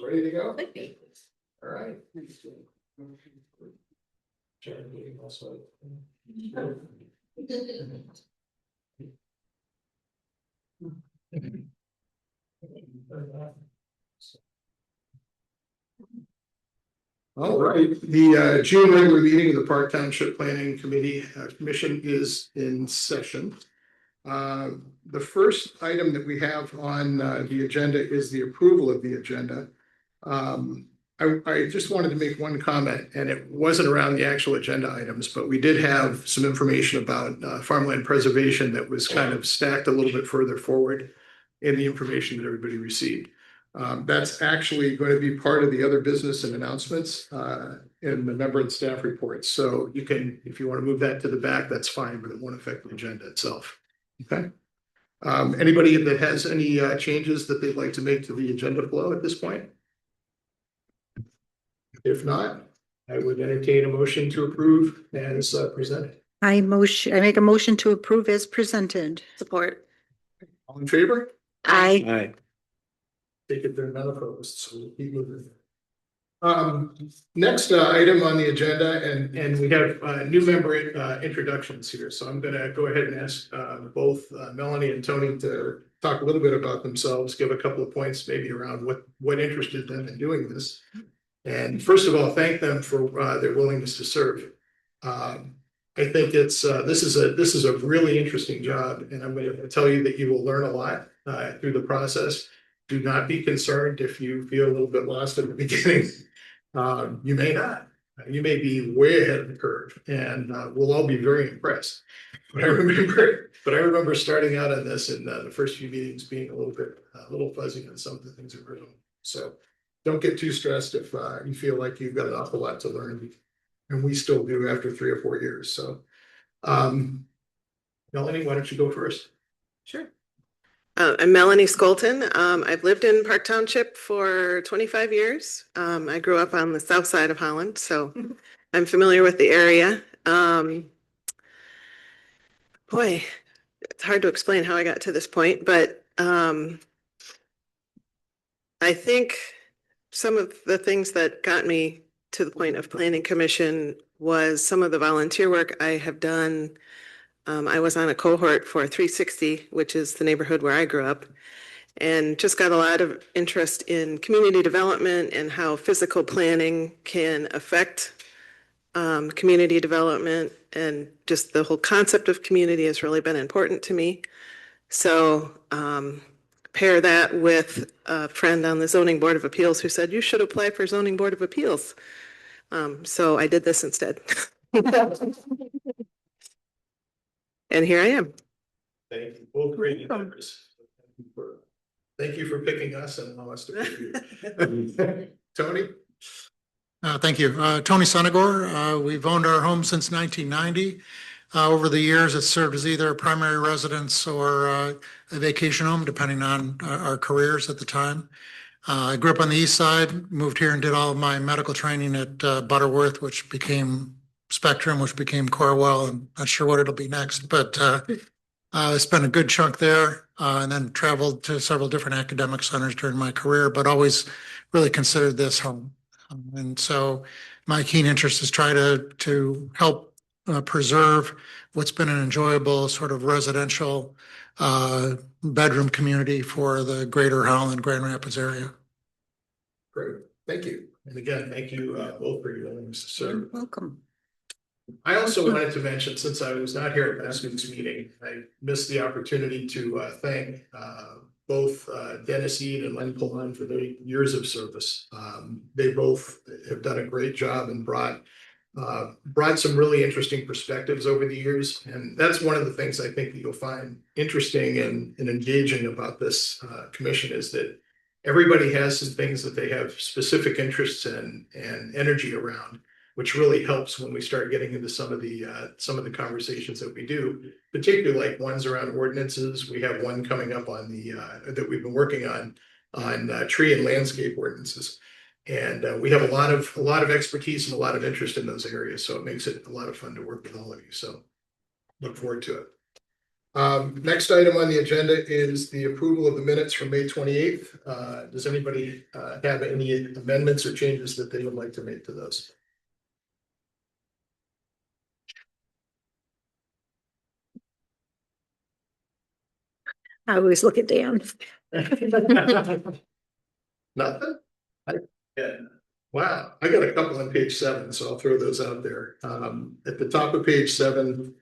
Ready to go? All right. All right, the June regular meeting of the Park Township Planning Committee Commission is in session. The first item that we have on the agenda is the approval of the agenda. I just wanted to make one comment, and it wasn't around the actual agenda items, but we did have some information about farmland preservation that was kind of stacked a little bit further forward in the information that everybody received. That's actually going to be part of the other business and announcements in the member and staff reports. So you can, if you want to move that to the back, that's fine, but it won't affect the agenda itself. Okay. Anybody that has any changes that they'd like to make to the agenda flow at this point? If not, I would entertain a motion to approve as presented. I make a motion to approve as presented. Support. All in favor? Aye. Aye. Take it, they're none opposed, so we'll keep moving. Next item on the agenda, and we have new member introductions here. So I'm going to go ahead and ask both Melanie and Tony to talk a little bit about themselves, give a couple of points maybe around what interested them in doing this. And first of all, thank them for their willingness to serve. I think it's this is a really interesting job, and I'm going to tell you that you will learn a lot through the process. Do not be concerned if you feel a little bit lost at the beginning. You may not. You may be way ahead of the curve, and we'll all be very impressed. But I remember starting out on this and the first few meetings being a little fuzzy on some of the things that we're doing. So don't get too stressed if you feel like you've got an awful lot to learn, and we still do after 3 or 4 years. So, Melanie, why don't you go first? Sure. I'm Melanie Skolton. I've lived in Park Township for 25 years. I grew up on the south side of Holland, so I'm familiar with the area. Boy, it's hard to explain how I got to this point, but I think some of the things that got me to the point of planning commission was some of the volunteer work I have done. I was on a cohort for 360, which is the neighborhood where I grew up, and just got a lot of interest in community development and how physical planning can affect community development, and just the whole concept of community has really been important to me. So pair that with a friend on the zoning board of appeals who said, you should apply for zoning board of appeals. So I did this instead. And here I am. Thank you. Both great members. Thank you for picking us and allow us to pick you. Tony? Thank you. Tony Sonagor. We've owned our home since 1990. Over the years, it's served as either a primary residence or a vacation home, depending on our careers at the time. I grew up on the east side, moved here and did all of my medical training at Butterworth, which became Spectrum, which became Corwell. I'm not sure what it'll be next, but I spent a good chunk there and then traveled to several different academic centers during my career, but always really considered this home. And so my keen interest is try to help preserve what's been an enjoyable sort of residential bedroom community for the greater Holland, Grand Rapids area. Great, thank you. And again, thank you both for your willingness to serve. You're welcome. I also wanted to mention, since I was not here at last week's meeting, I missed the opportunity to thank both Dennis Eade and Len Pullman for their years of service. They both have done a great job and brought some really interesting perspectives over the years. And that's one of the things I think that you'll find interesting and engaging about this commission, is that everybody has some things that they have specific interests in and energy around, which really helps when we start getting into some of the conversations that we do, particularly like ones around ordinances. We have one coming up on that we've been working on tree and landscape ordinances. And we have a lot of expertise and a lot of interest in those areas. So it makes it a lot of fun to work with all of you. So look forward to it. Next item on the agenda is the approval of the minutes from May 28th. Does anybody have any amendments or changes that they would like to make to those? I always look at Dan. Nothing? Yeah. Wow, I got a couple on page 7, so I'll throw those out there. At the top of page 7,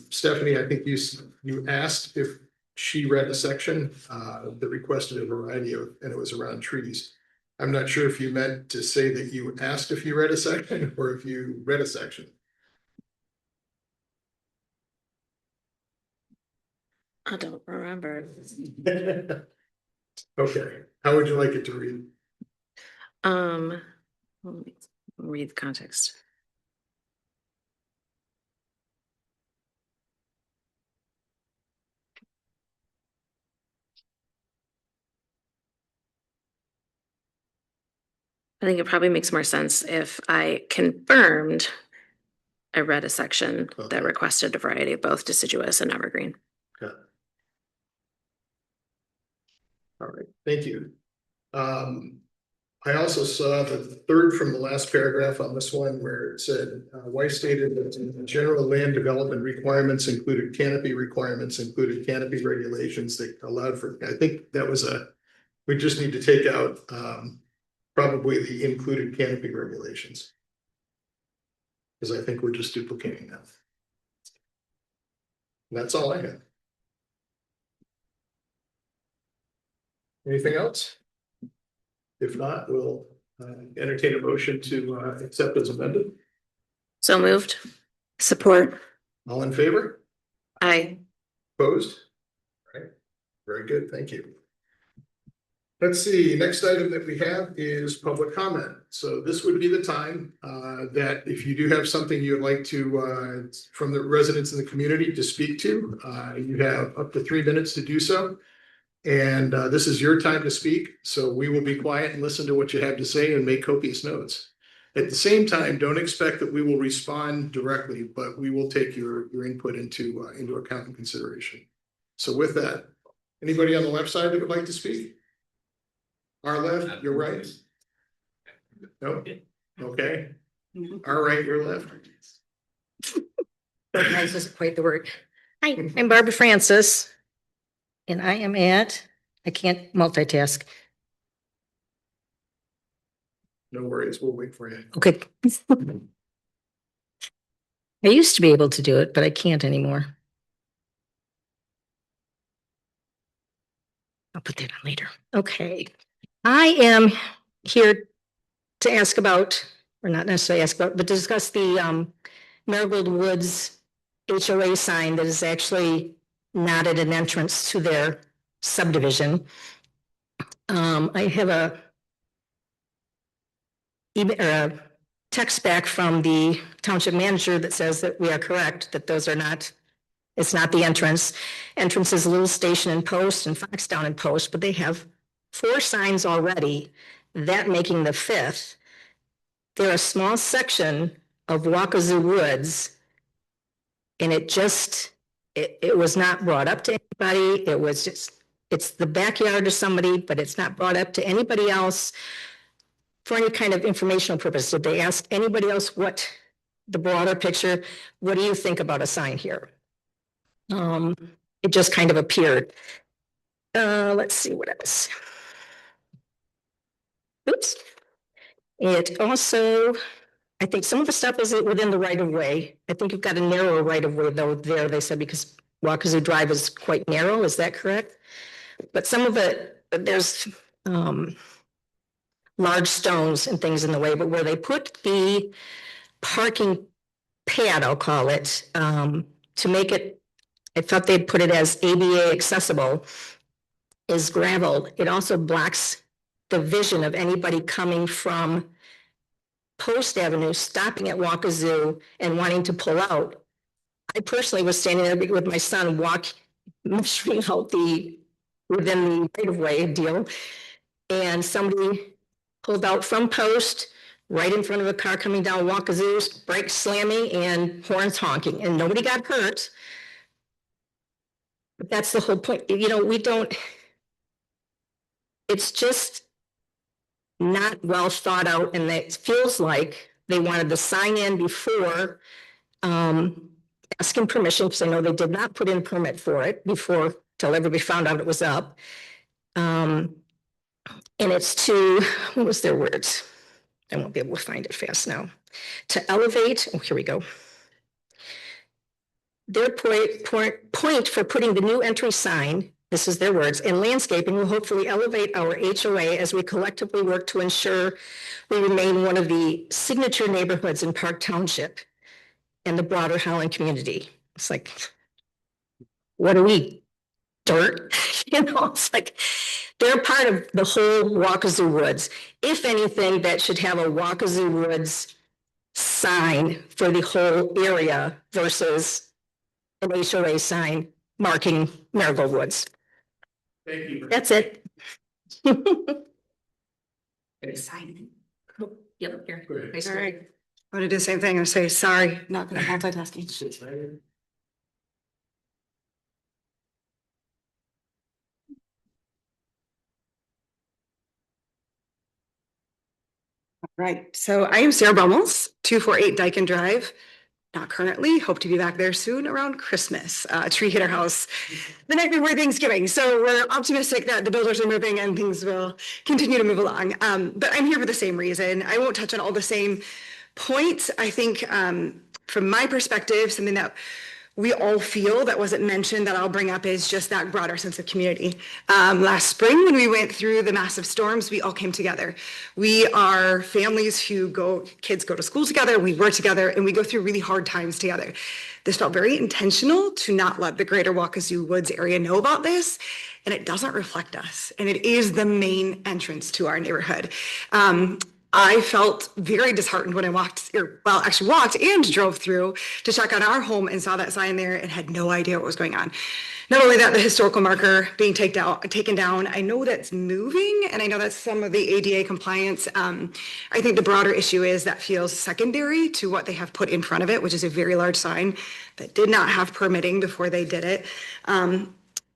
Stephanie, I think you asked if she read a section that requested a variety of, and it was around trees. I'm not sure if you meant to say that you asked if you read a section or if you read a section. I don't remember. Okay, how would you like it to read? Let me read the context. I think it probably makes more sense if I confirmed I read a section Okay. that requested a variety of both deciduous and evergreen. Okay. All right, thank you. I also saw the third from the last paragraph on this one where it said, Weiss stated that general land development requirements included canopy regulations that allowed for, I think that was we just need to take out probably the included canopy regulations. Because I think we're just duplicating that. And that's all I have. Anything else? If not, we'll entertain a motion to accept as amended. So moved. Support. All in favor? Aye. Opposed? All right, very good, thank you. Let's see, next item that we have is public comment. So this would be the time that if you do have something you'd like to, from the residents in the community to speak to, you have up to 3 minutes to do so. And this is your time to speak, so we will be quiet and listen to what you have to say and make copious notes. At the same time, don't expect that we will respond directly, but we will take your input into account and consideration. So with that, anybody on the left side that would like to speak? Our left, your right? No? Okay. Our right, your left? Nice isn't quite the word. Hi, I'm Barbara Francis. And I am I can't multitask. No worries, we'll wait for you. Okay. I used to be able to do it, but I can't anymore. I'll put that on later. Okay. I am here to ask about, or not necessarily ask about, but discuss the Marigold Woods HOA sign that is actually not at an entrance to their subdivision. I have a text back from the township manager that says that we are correct, that those are not, it's not the entrance. Entrance is Little Station and Post and Foxdown and Post, but they have 4 signs already, that making the 5th. They're a small section of Wakazu Woods, and it was not brought up to anybody. It was just, it's the backyard of somebody, but it's not brought up to anybody else for any kind of informational purpose. Did they ask anybody else what the broader picture, what do you think about a sign here? It just kind of appeared. Let's see what else. Oops. It also, I think some of the stuff is within the right of way. I think you've got a narrow right of way though there, they said, because Wakazu Drive is quite narrow. Is that correct? But some of it, there's large stones and things in the way, but where they put the parking pad, I'll call it, to make it, I thought they'd put it as ADA accessible, is gravel. It also blocks the vision of anybody coming from Post Avenue, stopping at Wakazu and wanting to pull out. I personally was standing there with my son, measuring out within the right of way deal. And somebody pulled out from Post right in front of a car coming down Wakazu's, brakes slamming and horns honking, and nobody got hurt. That's the whole point. You know, we don't, it's just not well thought out, and it feels like they wanted the sign in before asking permission, because I know they did not put in permit for it before, till everybody found out it was up. And it's to, what was their words? I won't be able to find it fast now. To elevate, oh, here we go. Their point for putting the new entry sign, this is their words, and landscaping will hopefully elevate our HOA as we collectively work to ensure we remain one of the signature neighborhoods in Park Township and the broader Holland community. It's like, what are we, dirt? You know, it's like, they're part of the whole Waukezu Woods. If anything, that should have a Waukezu Woods sign for the whole area versus an HOA sign marking Marigold Woods. Thank you. That's it. Sign. Yep, here. Great. All right. I'm gonna do the same thing. I'm gonna say, sorry, not gonna multitasking. Right, so I am Sarah Brummels, 248 Dyken Drive. Not currently, hope to be back there soon around Christmas. Tree hit our house the night before Thanksgiving. So we're optimistic that the builders are moving and things will continue to move along. But I'm here for the same reason. I won't touch on all the same points. I think from my perspective, something that we all feel that wasn't mentioned that I'll bring up is just that broader sense of community. Last spring, when we went through the massive storms, we all came together. We are families kids go to school together, we work together, and we go through really hard times together. This felt very intentional to not let the greater Waukezu Woods area know about this, and it doesn't reflect us. And it is the main entrance to our neighborhood. I felt very disheartened when I walked and drove through to check on our home and saw that sign there and had no idea what was going on. Not only that, the historical marker being taken down, I know that's moving, and I know that's some of the ADA compliance. I think the broader issue is that feels secondary to what they have put in front of it, which is a very large sign that did not have permitting before they did it.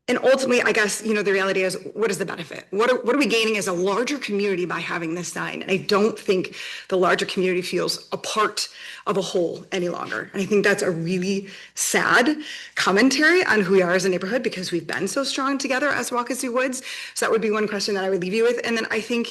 And ultimately, I guess, the reality is, what is the benefit? What are we gaining as a larger community by having this sign? And I don't think the larger community feels a part of a whole any longer. And I think that's a really sad commentary on who we are as a neighborhood, because we've been so strong together as Waukezu Woods. So that would be one question that I would leave you with. And then I think,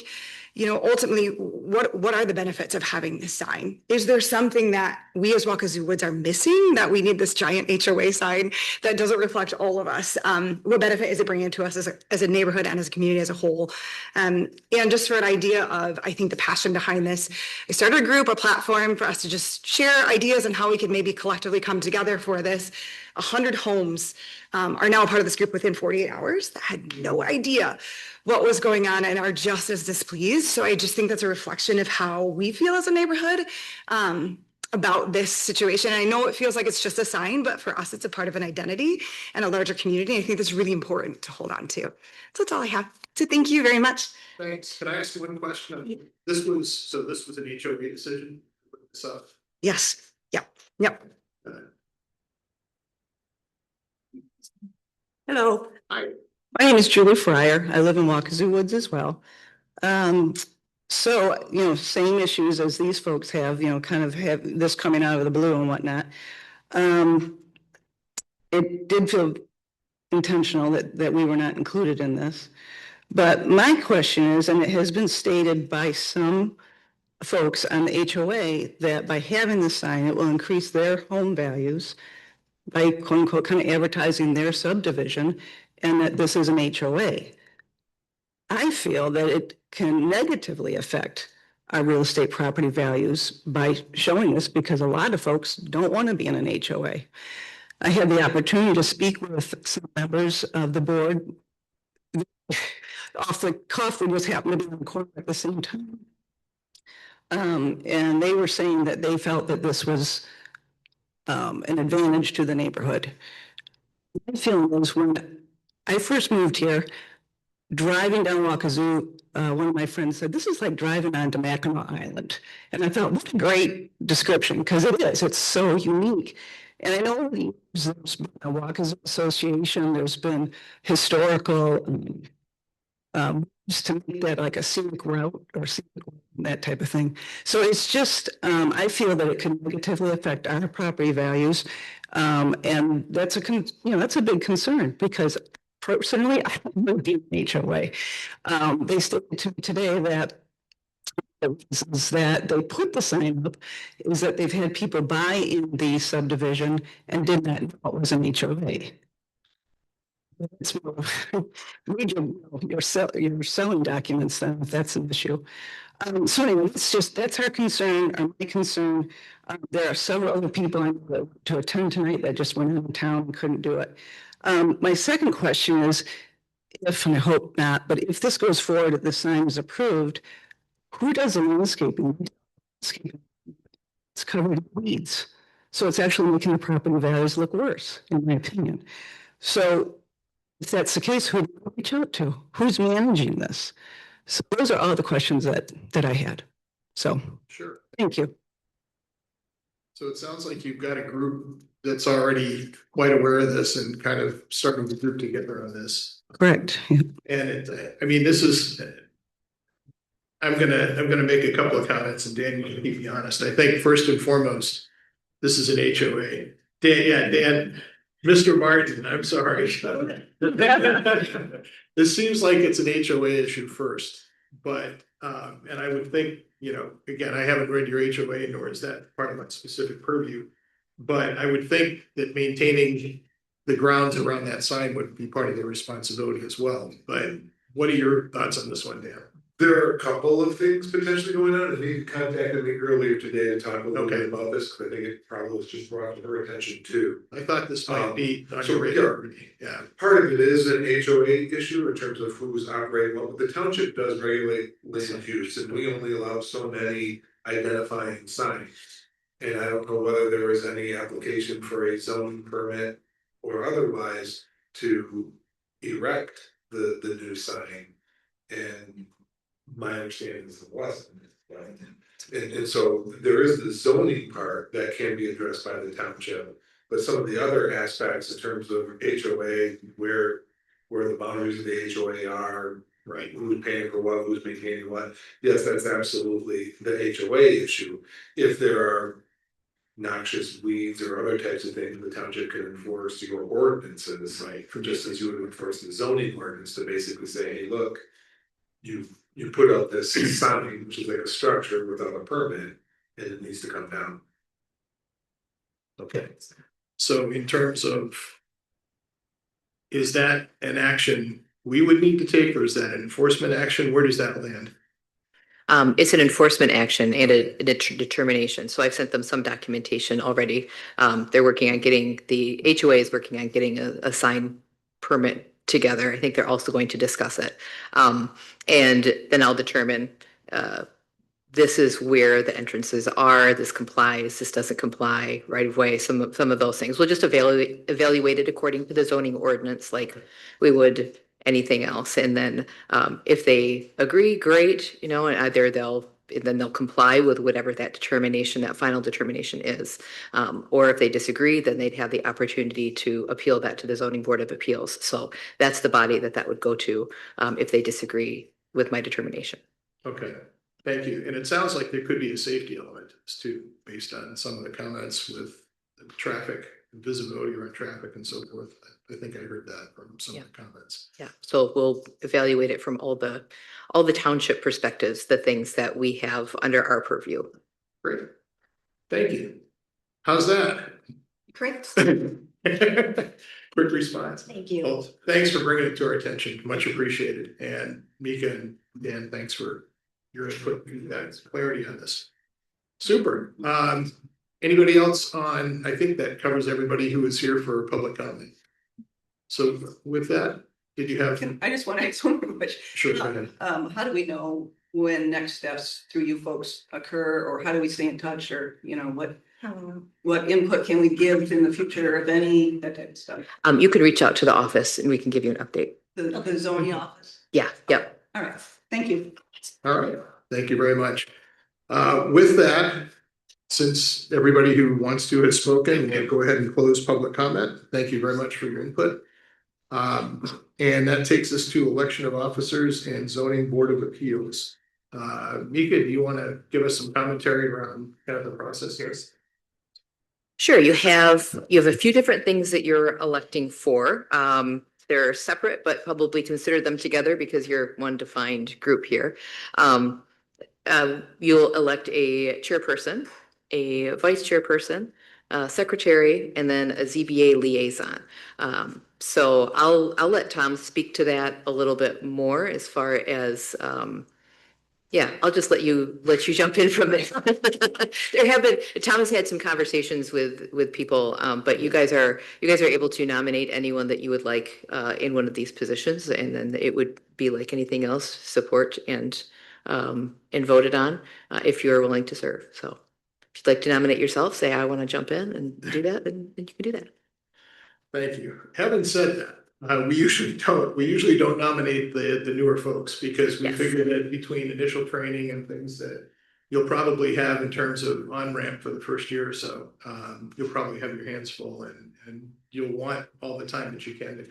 ultimately, what are the benefits of having this sign? Is there something that we as Waukezu Woods are missing, that we need this giant HOA sign that doesn't reflect all of us? What benefit is it bringing to us as a neighborhood and as a community as a whole? And just for an idea of, I think, the passion behind this, I started a group, a platform for us to just share ideas on how we could maybe collectively come together for this. 100 homes are now a part of this group within 48 hours that had no idea what was going on and are just as displeased. So I just think that's a reflection of how we feel as a neighborhood about this situation. And I know it feels like it's just a sign, but for us, it's a part of an identity and a larger community. I think that's really important to hold on to. So that's all I have. So thank you very much. Thanks. Can I ask you one question? This was an HOA decision? So. Yes. Yep. Hello. Hi. My name is Julie Fryer. I live in Waukezu Woods as well. So, same issues as these folks have, kind of have this coming out of the blue and whatnot. It did feel intentional that we were not included in this. But my question is, and it has been stated by some folks on the HOA, that by having the sign, it will increase their home values by quote unquote kind of advertising their subdivision, and that this is an HOA. I feel that it can negatively affect our real estate property values by showing this, because a lot of folks don't want to be in an HOA. I had the opportunity to speak with some members of the board. Off the cuff, we just happened to be in the corner at the same time. And they were saying that they felt that this was an advantage to the neighborhood. My feeling was, when I first moved here, driving down Waukezu, one of my friends said, "This is like driving onto Mackinac Island." And I thought, what a great description, because it is. It's so unique. And I know there's been a Walkers Association, there's been historical, just to make that like a scenic route or scenic, that type of thing. So it's just, I feel that it can negatively affect our property values. And that's that's a big concern because personally, I don't want to be an HOA. They stated to me today that the reasons that they put the sign up is that they've had people buy in the subdivision and did not know it was an HOA. It's more, read your selling documents then, if that's an issue. So anyway, that's our concern, or my concern. There are several other people I know that to attend tonight that just went out of town and couldn't do it. My second question is, if, and I hope not, but if this goes forward, if the sign is approved, who does the landscaping? It's covered in weeds. So it's actually making the property values look worse, in my opinion. So if that's the case, who do we reach out to? Who's managing this? So those are all the questions that I had. So Sure. thank you. So it sounds like you've got a group that's already quite aware of this and kind of starting to group together on this. Correct. Yeah. And I mean, this is, I'm gonna make a couple of comments and Dan, you can keep me honest. I think first and foremost, this is an HOA. Dan, Mr. Martin, I'm sorry. This seems like it's an HOA issue first, but, and I would think, again, I haven't read your HOA, nor is that part of my specific purview. But I would think that maintaining the grounds around that sign would be part of their responsibility as well. But what are your thoughts on this one, Dan? There are a couple of things potentially going on, and he contacted me earlier today to talk a little bit about this, because I think it probably was just brought to her attention too. I thought this might be on so, your radar. Yeah. Part of it is an HOA issue in terms of who's operating what, but the township does regulate land use, and we only allow so many identifying signs. And I don't know whether there is any application for a zoning permit or otherwise to erect the new sign. And my understanding is it wasn't, right? And so there is the zoning part that can be addressed by the township, but some of the other aspects in terms of HOA, where the boundaries of the HOA are, right? Who's paying for what, who's maintaining what? Yes, that's absolutely the HOA issue. If there are noxious weeds or other types of things, the township can enforce your ordinances, right? For just as you would enforce the zoning ordinance to basically say, hey, look, you put up this sign, which is like a structure without a permit, and it needs to come down. Okay. So in terms of, is that an action we would need to take, or is that an enforcement action? Where does that land? It's an enforcement action and a determination. So I've sent them some documentation already. They're working on getting, the HOA is working on getting a sign permit together. I think they're also going to discuss it. And then I'll determine, this is where the entrances are, this complies, this doesn't comply, right of way, some of those things. We'll just evaluate it according to the zoning ordinance like we would anything else. And then if they agree, great, and either they'll comply with whatever that determination, that final determination is. Or if they disagree, then they'd have the opportunity to appeal that to the Zoning Board of Appeals. So that's the body that would go to if they disagree with my determination. Okay, thank you. And it sounds like there could be a safety element to this too, based on some of the comments with the traffic, visibility around traffic and so forth. I think I heard that from some of the comments. Yeah, so we'll evaluate it from all the township perspectives, the things that we have under our purview. Great. Thank you. How's that? Great. Quick response. Thank you. Well, thanks for bringing it to our attention. Much appreciated. And Mika and Dan, thanks for your input and clarity on this. Super. Anybody else on, I think that covers everybody who is here for public comment. So with that, did you have? I just want to ask one more question. Sure, go ahead. How do we know when next steps through you folks occur, or how do we stay in touch, or what input can we give in the future, if any, that type of stuff? You could reach out to the office and we can give you an update. The zoning office. Yeah, yep. All right, thank you. All right, thank you very much. With that, Since everybody who wants to has spoken, we'll go ahead and close public comment. Thank you very much for your input. And that takes us to election of officers and zoning board of appeals. Mika, do you want to give us some commentary around kind of the process here? Sure, you have a few different things that you're electing for. They're separate, but probably consider them together because you're one defined group here. You'll elect a chairperson, a vice chairperson, a secretary, and then a ZBA liaison. So I'll let Tom speak to that a little bit more as far as yeah, I'll just let you jump in from there. Tom has had some conversations with people, but you guys are able to nominate anyone that you would like in one of these positions, and then it would be like anything else, support and voted on if you're willing to serve. So if you'd like to nominate yourself, say I want to jump in and do that, and you can do that. Thank you. Having said that, we usually don't nominate the newer folks because we figure that between initial training and things that you'll probably have in terms of on-ramp for the first year or so, you'll probably have your hands full and you'll want all the time that you can to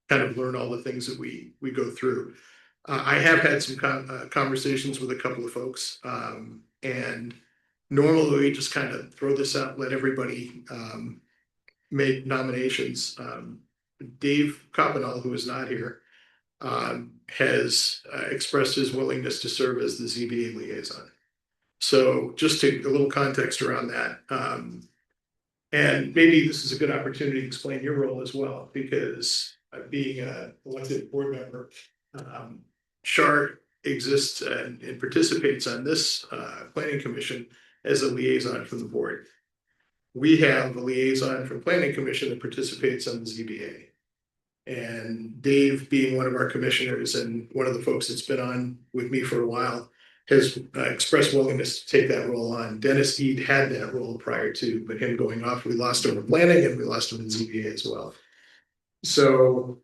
kind of learn all the things that we go through. I have had some conversations with a couple of folks, and normally we just kind of throw this out, let everybody make nominations. Dave Coppinall, who is not here, has expressed his willingness to serve as the ZBA liaison. So just a little context around that. And maybe this is a good opportunity to explain your role as well, because being an elected board member, Char exists and participates on this planning commission as a liaison from the board. We have a liaison from planning commission that participates on the ZBA. And Dave, being one of our commissioners and one of the folks that's been on with me for a while, has expressed willingness to take that role on. Dennis Eade had that role prior to, but him going off, we lost him in planning and we lost him in ZBA as well. So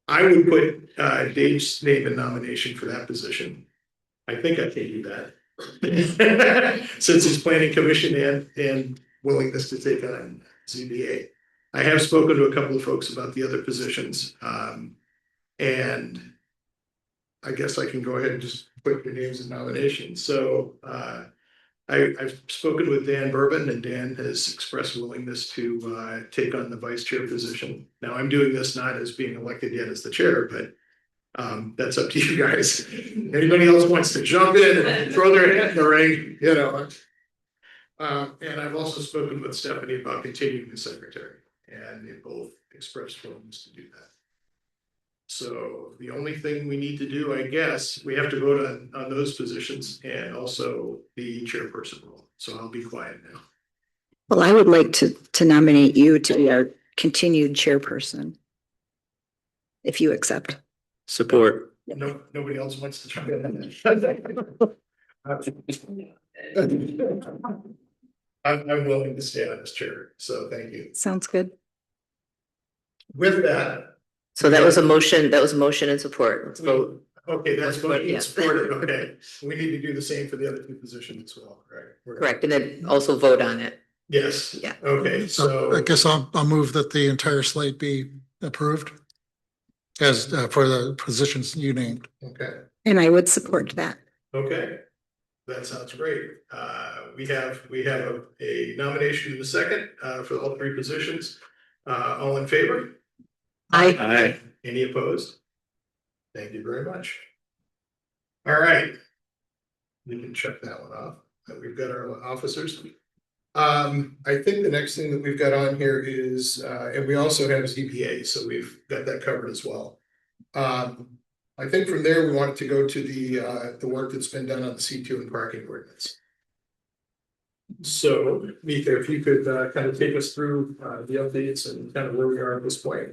I would put Dave's name in nomination for that position. I think I can do that. Since it's planning commission and willingness to take on ZBA. I have spoken to a couple of folks about the other positions. And I guess I can go ahead and just put your names in nomination. So I've spoken with Dan Bourbon, and Dan has expressed willingness to take on the vice chair position. Now I'm doing this not as being elected yet as the chair, but that's up to you guys. Anybody else wants to jump in and throw their hat in the ring, you know. And I've also spoken with Stephanie about continuing as secretary, and they both expressed willingness to do that. So the only thing we need to do, I guess, we have to vote on those positions and also the chairperson role. So I'll be quiet now. Well, I would like to nominate you to be our continued chairperson. If you accept. Support. No, nobody else wants to jump in. I'm willing to stay on this chair, so thank you. Sounds good. With that. So that was a motion and support. Let's vote. Okay, that's voting Yes. supported. Okay, we need to do the same for the other two positions as well, correct? Correct, and then also vote on it. Yes. Yeah. Okay, So I so guess I'll move that the entire slate be approved as for the positions you named. okay, And I would support that. okay. That sounds great. We have a nomination in a second for all three positions. All in favor? Aye. Any opposed? Thank you very much. All right. We can check that one off. We've got our officers. I think the next thing that we've got on here is, and we also have ZPA, so we've got that covered as well. I think from there, we wanted to go to the work that's been done on the C2 and parking ordinance. So, Mika, if you could kind of take us through the updates and kind of where we are at this point.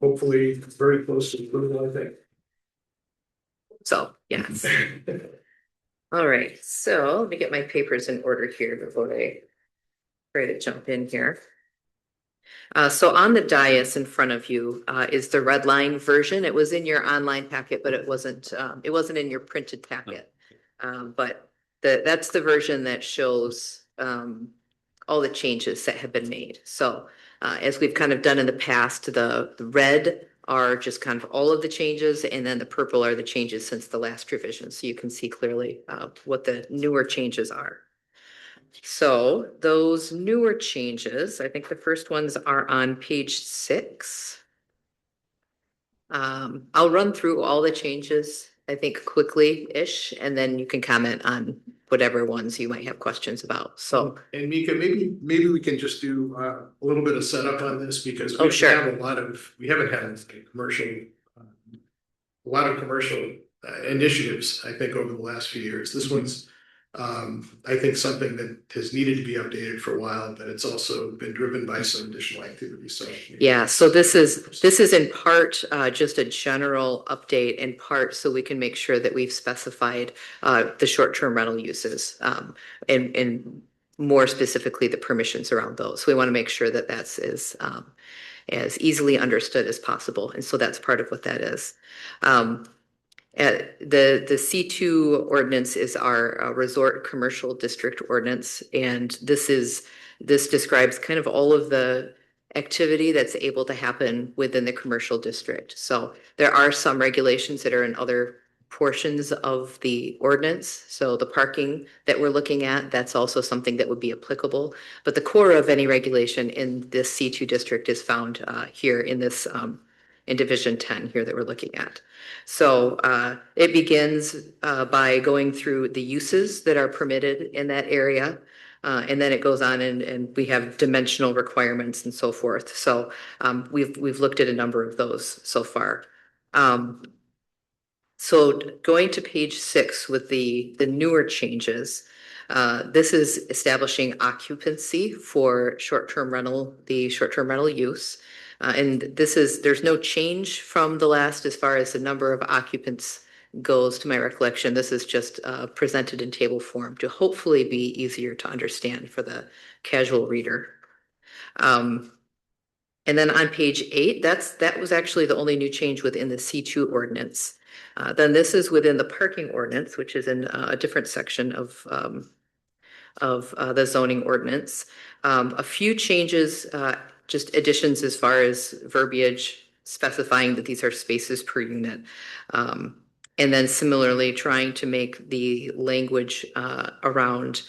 Hopefully, very close to approval, I think. So, yes. All right, so let me get my papers in order here before I try to jump in here. So on the dais in front of you is the red line version. It was in your online packet, but it wasn't in your printed packet. But that's the version that shows all the changes that have been made. So as we've kind of done in the past, the red are just kind of all of the changes, and then the purple are the changes since the last revision. So you can see clearly what the newer changes are. So those newer changes, I think the first ones are on page 6. I'll run through all the changes, I think quickly-ish, and then you can comment on whatever ones you might have questions about. So, And Mika, maybe we can just do a little bit of setup on this because Oh, we sure. have we haven't had a lot of commercial initiatives, I think, over the last few years. This one's, I think, something that has needed to be updated for a while, but it's also been driven by some additional activity. So yeah, so this is in part just a general update, in part so we can make sure that we've specified the short-term rental uses and more specifically the permissions around those. We want to make sure that that's as easily understood as possible, and so that's part of what that is. The C2 ordinance is our resort commercial district ordinance, and this describes kind of all of the activity that's able to happen within the commercial district. So there are some regulations that are in other portions of the ordinance. So the parking that we're looking at, that's also something that would be applicable. But the core of any regulation in this C2 district is found here in this in Division 10 here that we're looking at. So it begins by going through the uses that are permitted in that area. And then it goes on and we have dimensional requirements and so forth. So we've looked at a number of those so far. So going to page 6 with the newer changes, this is establishing occupancy for short-term rental, the short-term rental use. And there's no change from the last as far as the number of occupants goes, to my recollection. This is just presented in table form to hopefully be easier to understand for the casual reader. And then on page 8, that was actually the only new change within the C2 ordinance. Then this is within the parking ordinance, which is in a different section of the zoning ordinance. A few changes, just additions as far as verbiage specifying that these are spaces per unit. And then similarly trying to make the language around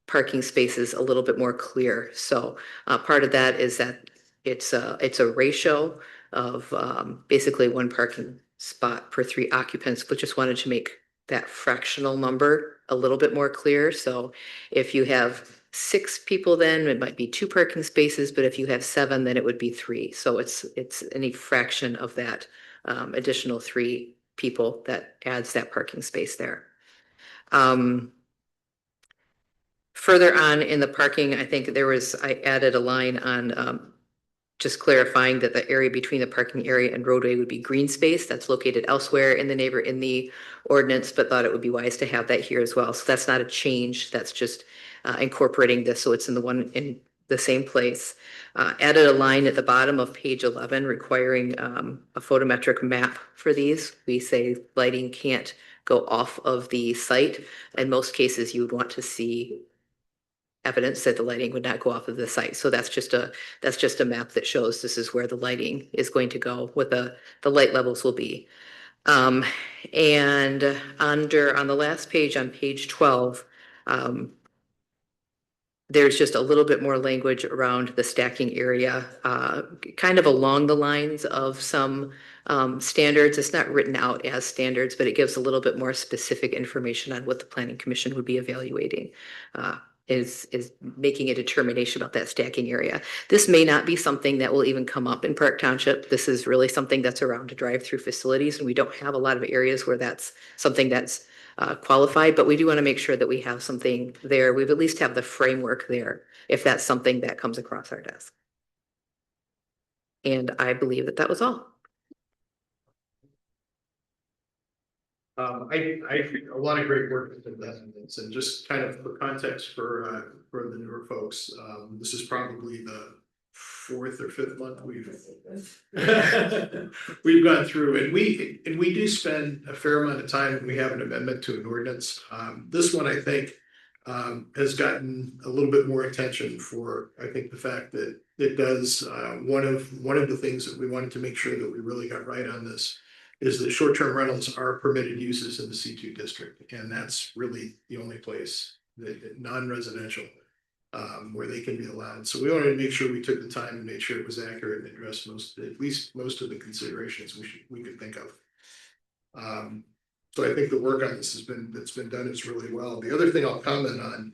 parking spaces a little bit more clear. So part of that is that it's a ratio of basically 1 parking spot per 3 occupants, but just wanted to make that fractional number a little bit more clear. So if you have 6 people, then it might be 2 parking spaces, but if you have 7, then it would be 3. So it's any fraction of that additional 3 people that adds that parking space there. Further on in the parking, I think I added a line on just clarifying that the area between the parking area and roadway would be green space that's located elsewhere in the ordinance, but thought it would be wise to have that here as well. So that's not a change. That's just incorporating this so it's in the same place. Added a line at the bottom of page 11 requiring a photometric map for these. We say lighting can't go off of the site. In most cases, you would want to see evidence that the lighting would not go off of the site. So that's just a map that shows this is where the lighting is going to go, what the light levels will be. And on the last page, on page 12, there's just a little bit more language around the stacking area, kind of along the lines of some standards. It's not written out as standards, but it gives a little bit more specific information on what the Planning Commission would be evaluating. Is making a determination about that stacking area. This may not be something that will even come up in Park Township. This is really something that's around drive-through facilities, and we don't have a lot of areas where that's something that's qualified, but we do want to make sure that we have something there. We've at least have the framework there if that's something that comes across our desk. And I believe that was all. I think a lot of great work has been done in this, and just kind of for context for the newer folks, this is probably the fourth or fifth month we've gone through, and we do spend a fair amount of time when we have an amendment to an ordinance. This one, I think, has gotten a little bit more attention for, I think, the fact that it does, one of the things that we wanted to make sure that we really got right on this is that short-term rentals are permitted uses in the C2 district, and that's really the only place that non-residential where they can be allowed. So we wanted to make sure we took the time and made sure it was accurate and addressed at least most of the considerations we could think of. So I think the work on this that's been done is really well. The other thing I'll comment on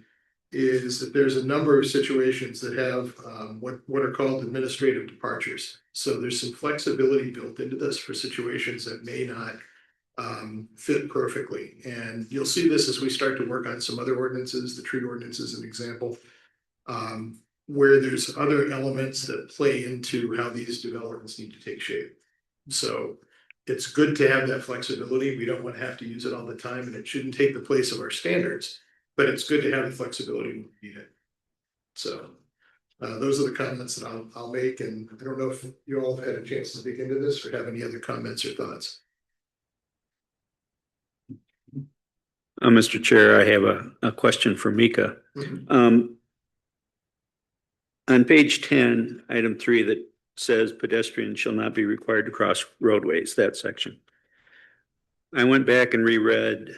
is that there's a number of situations that have what are called administrative departures. So there's some flexibility built into this for situations that may not fit perfectly. And you'll see this as we start to work on some other ordinances. The tree ordinance is an example, where there's other elements that play into how these developments need to take shape. So it's good to have that flexibility. We don't want to have to use it all the time, and it shouldn't take the place of our standards, but it's good to have the flexibility when we need it. So those are the comments that I'll make, and I don't know if you all have had a chance to dig into this or have any other comments or thoughts. Mr. Chair, I have a question for Mika. On page 10, item 3, that says pedestrians shall not be required to cross roadways, that section. I went back and reread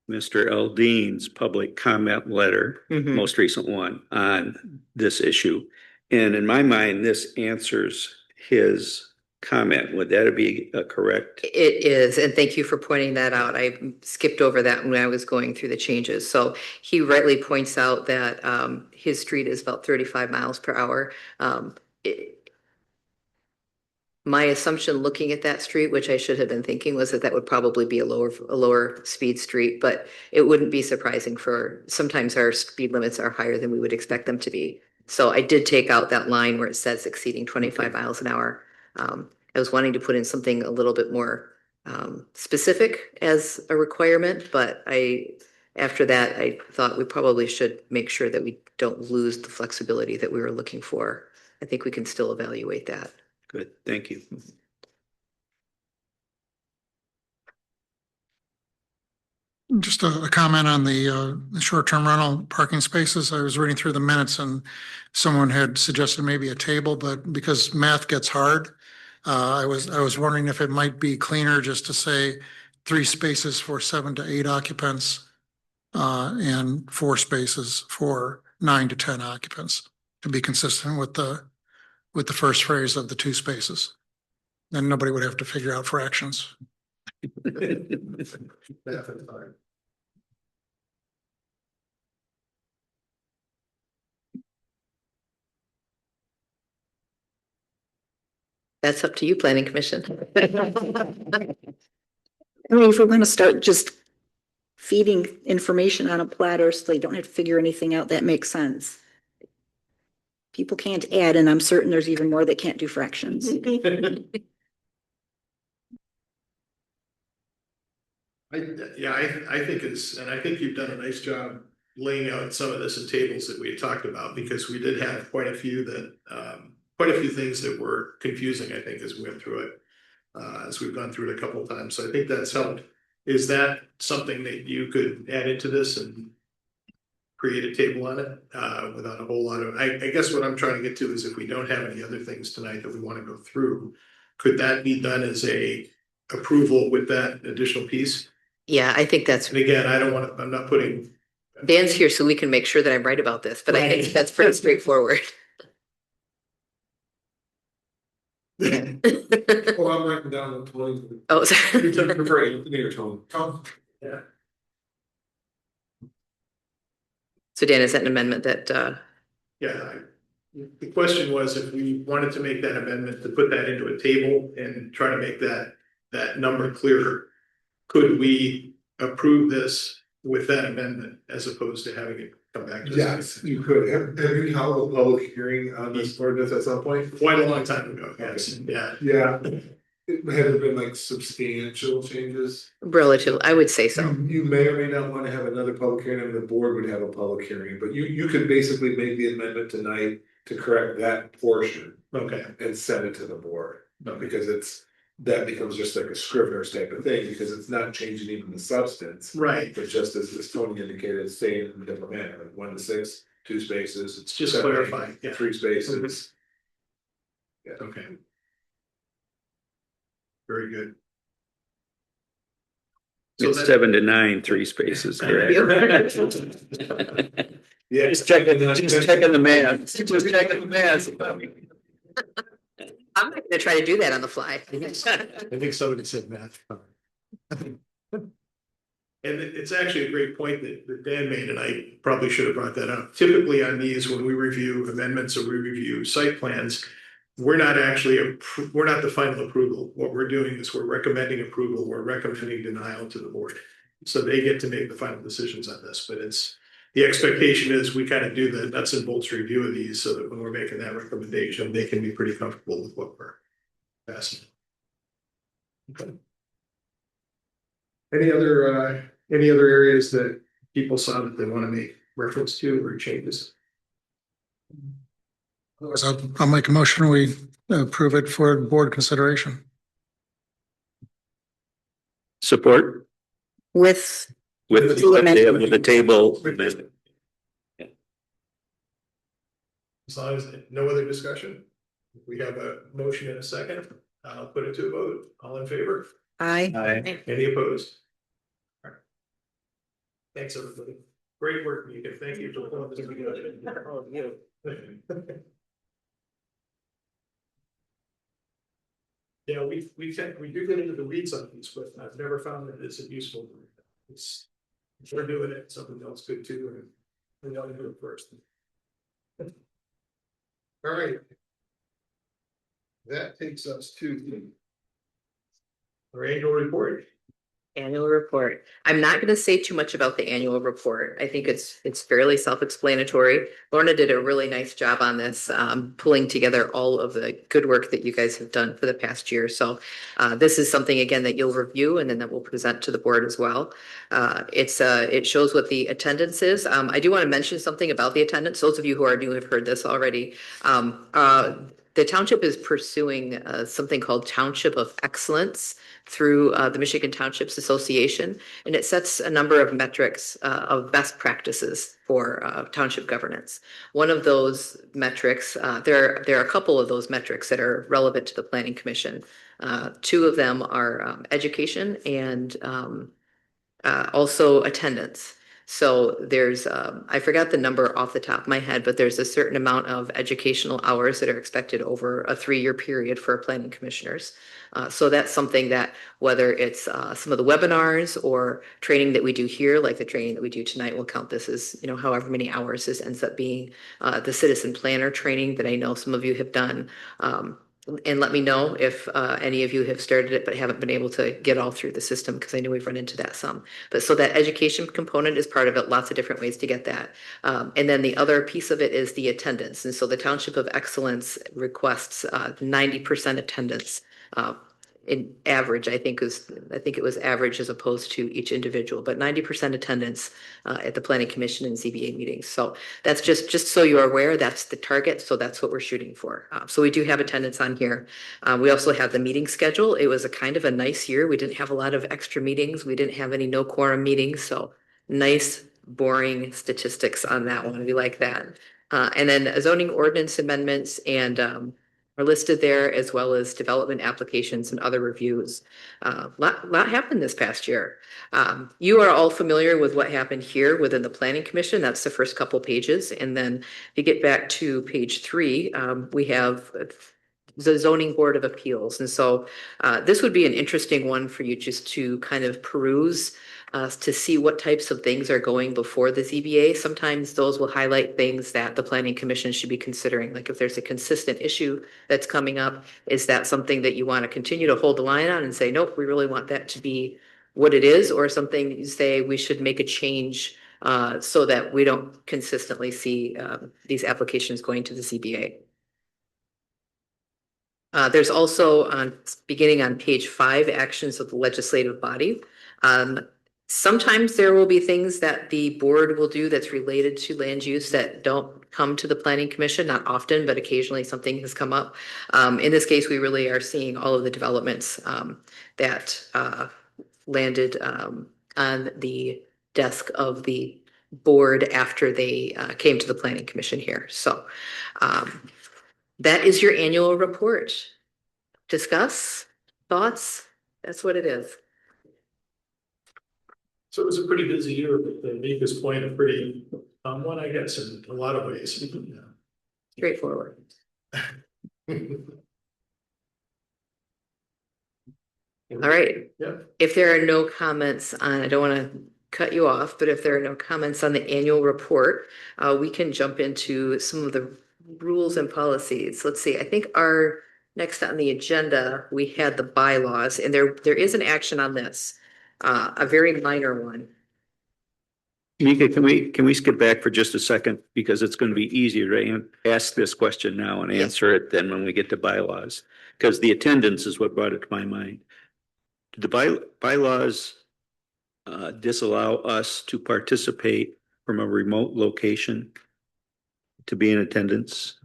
Mr. Aldean's public comment letter, most recent one, on this issue. And in my mind, this answers his comment. Would that be correct? It is, and thank you for pointing that out. I skipped over that when I was going through the changes. So he rightly points out that his street is about 35 miles per hour. My assumption looking at that street, which I should have been thinking, was that that would probably be a lower speed street, but it wouldn't be surprising for sometimes our speed limits are higher than we would expect them to be. So I did take out that line where it says exceeding 25 miles an hour. I was wanting to put in something a little bit more specific as a requirement, but after that, I thought we probably should make sure that we don't lose the flexibility that we were looking for. I think we can still evaluate that. Good, thank you. Just a comment on the short-term rental parking spaces. I was reading through the minutes and someone had suggested maybe a table, but because math gets hard, I was wondering if it might be cleaner just to say 3 spaces for 7 to 8 occupants and 4 spaces for 9 to 10 occupants, to be consistent with the first phrase of the 2 spaces. Then nobody would have to figure out fractions. That's up to you, Planning Commission. I mean, if we're going to start just feeding information on a platter so they don't have to figure anything out, that makes sense. People can't add, and I'm certain there's even more that can't do fractions. I think and I think you've done a nice job laying out some of this in tables that we had talked about, because we did have quite a few things that were confusing, I think, as we went through it, as we've gone through it a couple of times. So I think that's helped. Is that something that you could add into this and create a table on it without a whole lot of, I guess what I'm trying to get to is if we don't have any other things tonight that we want to go through, could that be done as a approval with that additional piece? Yeah, I think that's, And again, I'm not putting. Dan's here so we can make sure that I'm right about this, but I think that's pretty straightforward. Well, I'm writing down the Tony. Oh, sorry. Your tone. Yeah. So Dan, is that an amendment that, Yeah, the question was if we wanted to make that amendment to put that into a table and try to make that number clearer, could we approve this with that amendment as opposed to having it come back to us? Yes, you could. Have you held a public hearing on this ordinance at some point? Quite a long time ago, yes, yeah. Yeah. Have there been like substantial changes? relative, I would say so. You may or may not want to have another public hearing, and the board would have a public hearing, but you could basically make the amendment tonight to correct that portion Okay, and send it to the board. Because that becomes just like a Scrivener's type of thing, because it's not changing even the substance. right. But just as Tony indicated, it's staying in a different manner, like 1 to 6, 2 spaces. It's just 7, 8, clarifying, yeah. 3 spaces. Okay. Very good. So It's that- 7 to 9, 3 spaces, correct? Yeah. Just checking the math. Just checking the math. I'm not gonna try to do that on the fly. I think somebody said math. And it's actually a great point that Dan made, and I probably should have brought that up. Typically on these, when we review amendments or we review site plans, we're not actually, we're not the final approval. What we're doing is we're recommending approval, we're recommending denial to the board. So they get to make the final decisions on this, but the expectation is we kind of do the nuts and bolts review of these so that when we're making that recommendation, they can be pretty comfortable with what we're passing. Okay. Any other areas that people saw that they want to make reference to or changes? Otherwise, I'll make a motion, we approve it for board consideration. Support With, with the table. amendment. As long as no other discussion, we have a motion in a second. I'll put it to a vote. All in favor? I, Any opposed? All right. Thanks, everybody. Great work, Mika. Thank you for pulling this together. Oh, you. Yeah, we do get into the weeds on these, but I've never found that it's a useful. It's, if we're doing it, something else good too, and we ought to do it first. All right. That takes us to our annual report. Annual report. I'm not going to say too much about the annual report. I think it's fairly self-explanatory. Lorna did a really nice job on this, pulling together all of the good work that you guys have done for the past year. So this is something again that you'll review and then that we'll present to the board as well. It shows what the attendance is. I do want to mention something about the attendance. Those of you who are new have heard this already. The township is pursuing something called Township of Excellence through the Michigan Townships Association, and it sets a number of metrics of best practices for township governance. One of those metrics, there are a couple of those metrics that are relevant to the Planning Commission. Two of them are education and also attendance. So there's, I forgot the number off the top of my head, but there's a certain amount of educational hours that are expected over a 3-year period for planning commissioners. So that's something that whether it's some of the webinars or training that we do here, like the training that we do tonight, will count this as, however many hours this ends up being. The citizen planner training that I know some of you have done. And let me know if any of you have started it but haven't been able to get all through the system, because I know we've run into that some. But so that education component is part of it, lots of different ways to get that. And then the other piece of it is the attendance. And so the Township of Excellence requests 90% attendance. In average, I think it was average as opposed to each individual, but 90% attendance at the Planning Commission and ZBA meetings. So that's just so you're aware, that's the target. So that's what we're shooting for. So we do have attendance on here. We also have the meeting schedule. It was a kind of a nice year. We didn't have a lot of extra meetings. We didn't have any no quorum meetings. So nice, boring statistics on that one. We like that. And then zoning ordinance amendments and are listed there, as well as development applications and other reviews. Lot happened this past year. You are all familiar with what happened here within the Planning Commission. That's the first couple pages. And then if you get back to page 3, we have the Zoning Board of Appeals. And so this would be an interesting one for you just to kind of peruse to see what types of things are going before the ZBA. Sometimes those will highlight things that the Planning Commission should be considering. Like if there's a consistent issue that's coming up, is that something that you want to continue to hold the line on and say, nope, we really want that to be what it is, or something that you say we should make a change so that we don't consistently see these applications going to the ZBA. There's also beginning on page 5, actions of the legislative body. Sometimes there will be things that the board will do that's related to land use that don't come to the planning commission, not often, but occasionally something has come up. In this case, we really are seeing all of the developments that landed on the desk of the board after they came to the planning commission here. So that is your annual report. Discuss, thoughts, that's what it is. So it was a pretty busy year, but to Mika's point, a pretty one, I guess, in a lot of ways. Straightforward. All right. Yeah. If there are no comments on, I don't want to cut you off, but if there are no comments on the annual report, we can jump into some of the rules and policies. Let's see, I think our next on the agenda, we had the bylaws, and there is an action on this, a very minor one. Mika, can we skip back for just a second? Because it's going to be easier to ask this question now and answer it than when we get to bylaws. Because the attendance is what brought it to my mind. Do the bylaws disallow us to participate from a remote location to be in attendance?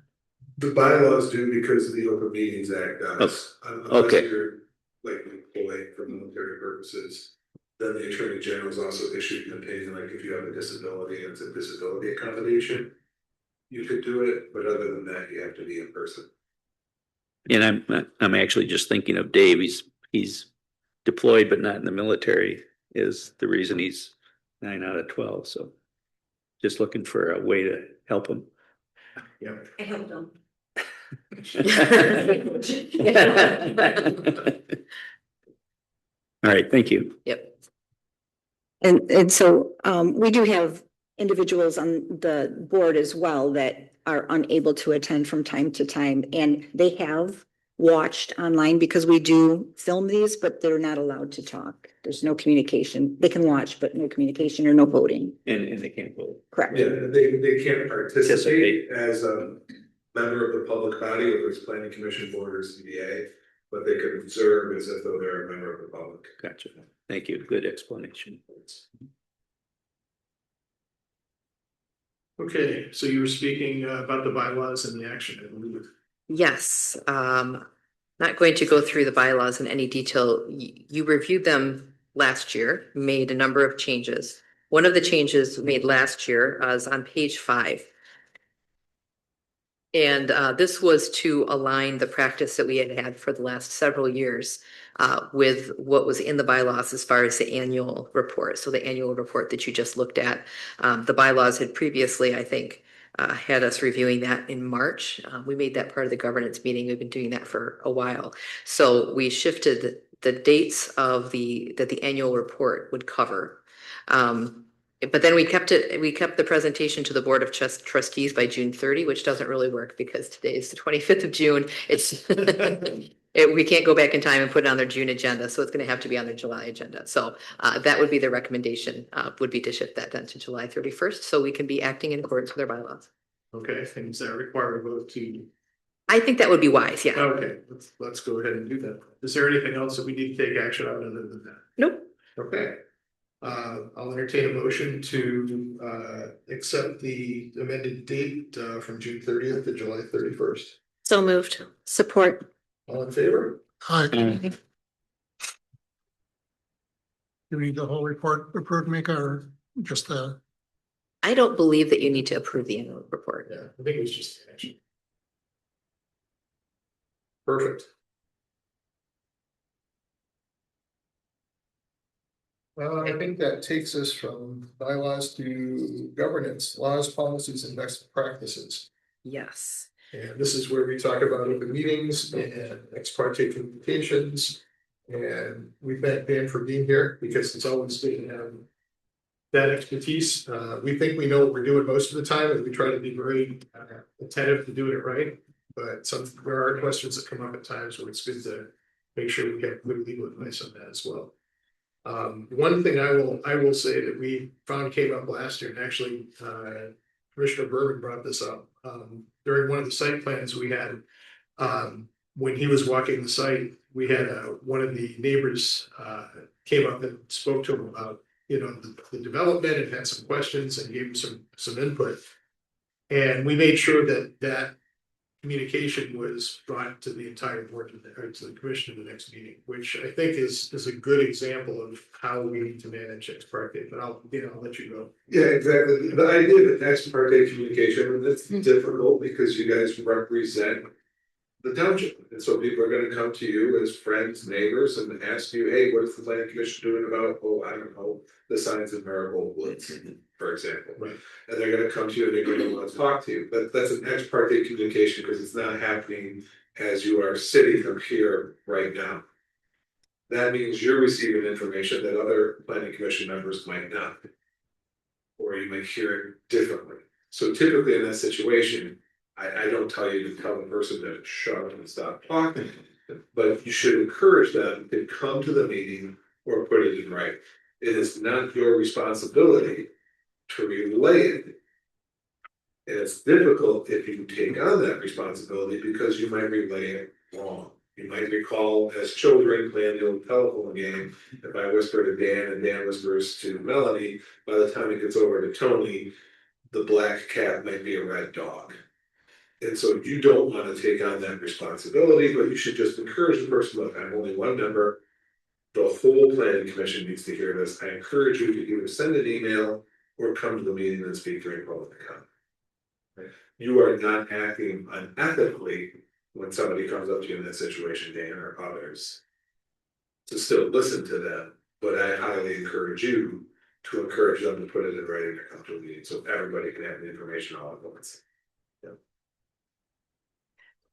The bylaws do because of the Open Meetings Act does. Okay. Unless you're like employed for military purposes. Then the Attorney General has also issued an opinion, like if you have a disability and it's a disability accommodation, you could do it, but other than that, you have to be in person. And I'm actually just thinking of Dave. He's deployed but not in the military is the reason he's 9 out of 12. So just looking for a way to help him. Yeah. I helped them. All right, thank you. Yep. And so we do have individuals on the board as well that are unable to attend from time to time, and they have watched online because we do film these, but they're not allowed to talk. There's no communication. They can watch, but no communication or no voting. And they can't vote. Correct. Yeah, they can't participate as a member of the public body, whether it's planning commission, board, or CBA, but they could observe as if though they're a member of the public. Gotcha. Thank you. Good explanation. Okay, so you were speaking about the bylaws and the action, I believe. Yes, not going to go through the bylaws in any detail. You reviewed them last year, made a number of changes. One of the changes made last year is on page 5. And this was to align the practice that we had had for the last several years with what was in the bylaws as far as the annual report. So the annual report that you just looked at, the bylaws had previously, I think, had us reviewing that in March. We made that part of the governance meeting. We've been doing that for a while. So we shifted the dates of that the annual report would cover. But then we kept the presentation to the Board of Trustees by June 30, which doesn't really work because today is the 25th of June. It's we can't go back in time and put it on their June agenda, so it's going to have to be on their July agenda. So that would be the recommendation, would be to shift that then to July 31st, so we can be acting in accordance with our bylaws. Okay, things that require a vote to. I think that would be wise, yeah. Okay, let's go ahead and do that. Is there anything else that we need to take action on other than that? Nope. Okay. I'll entertain a motion to accept the amended date from June 30th to July 31st. So moved. Support. All in favor? Hi. Do we need the whole report approved, Mika, or just the? I don't believe that you need to approve the annual report. Yeah, I think it was just action. Perfect. I think that takes us from bylaws to governance, laws, policies, and best practices. Yes. And this is where we talk about open meetings and ex parte communications. And we thank Dan for being here because it's always good to have that expertise. We think we know what we're doing most of the time, and we try to be very attentive to doing it right. But there are questions that come up at times where it's good to make sure we have good legal advice on that as well. One thing I will say that we found came up last year, and actually Commissioner Berman brought this up during one of the site plans we had. When he was walking the site, we had one of the neighbors came up and spoke to him about the development and had some questions and gave them some input. And we made sure that communication was brought to the entire board, or to the commission in the next meeting, which I think is a good example of how we need to manage ex parte, but I'll let you go. Yeah, exactly. The idea of ex parte communication, that's difficult because you guys represent the township. And so people are gonna come to you as friends, neighbors, and ask you, hey, what is the planning commission doing about, oh, I don't know, the signs of Marigold Woods, for example. Right. And they're gonna come to you and they're gonna want to talk to you, but that's an ex parte communication because it's not happening as you are sitting up here right now. That means you're receiving information that other planning commission members might not. Or you might hear it differently. So typically in that situation, I don't tell you to tell the person to shut up and stop talking, but you should encourage them to come to the meeting or put it in writing. It is not your responsibility to relay it. And it's difficult if you take on that responsibility because you might relay it wrong. You might recall as children playing the old telephone game, if I whisper to Dan and Dan whispers to Melanie, by the time it gets over to Tony, the black cat might be a red dog. And so you don't want to take on that responsibility, but you should just encourage the person, look, I'm only one member. The whole planning commission needs to hear this. I encourage you to either send an email or come to the meeting and speak during public comment. You are not acting unethically when somebody comes up to you in that situation, Dan or others, to still listen to them, but I highly encourage you to encourage them to put it in writing or come to a meeting so everybody can have the information all at once.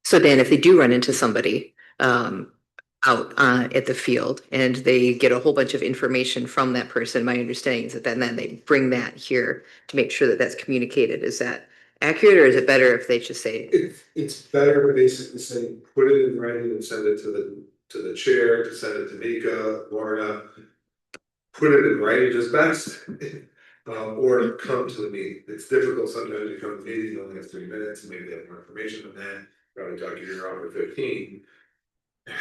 So Dan, if they do run into somebody out at the field and they get a whole bunch of information from that person, my understanding is that then they bring that here to make sure that that's communicated. Is that accurate, or is it better if they just say? It's better to basically say, put it in writing and send it to the chair, to send it to Mika, Lorna. Put it in writing is best. Or come to the meeting. It's difficult sometimes to come to the meeting, you only have 3 minutes, maybe they have more information than that, probably talk you around for 15.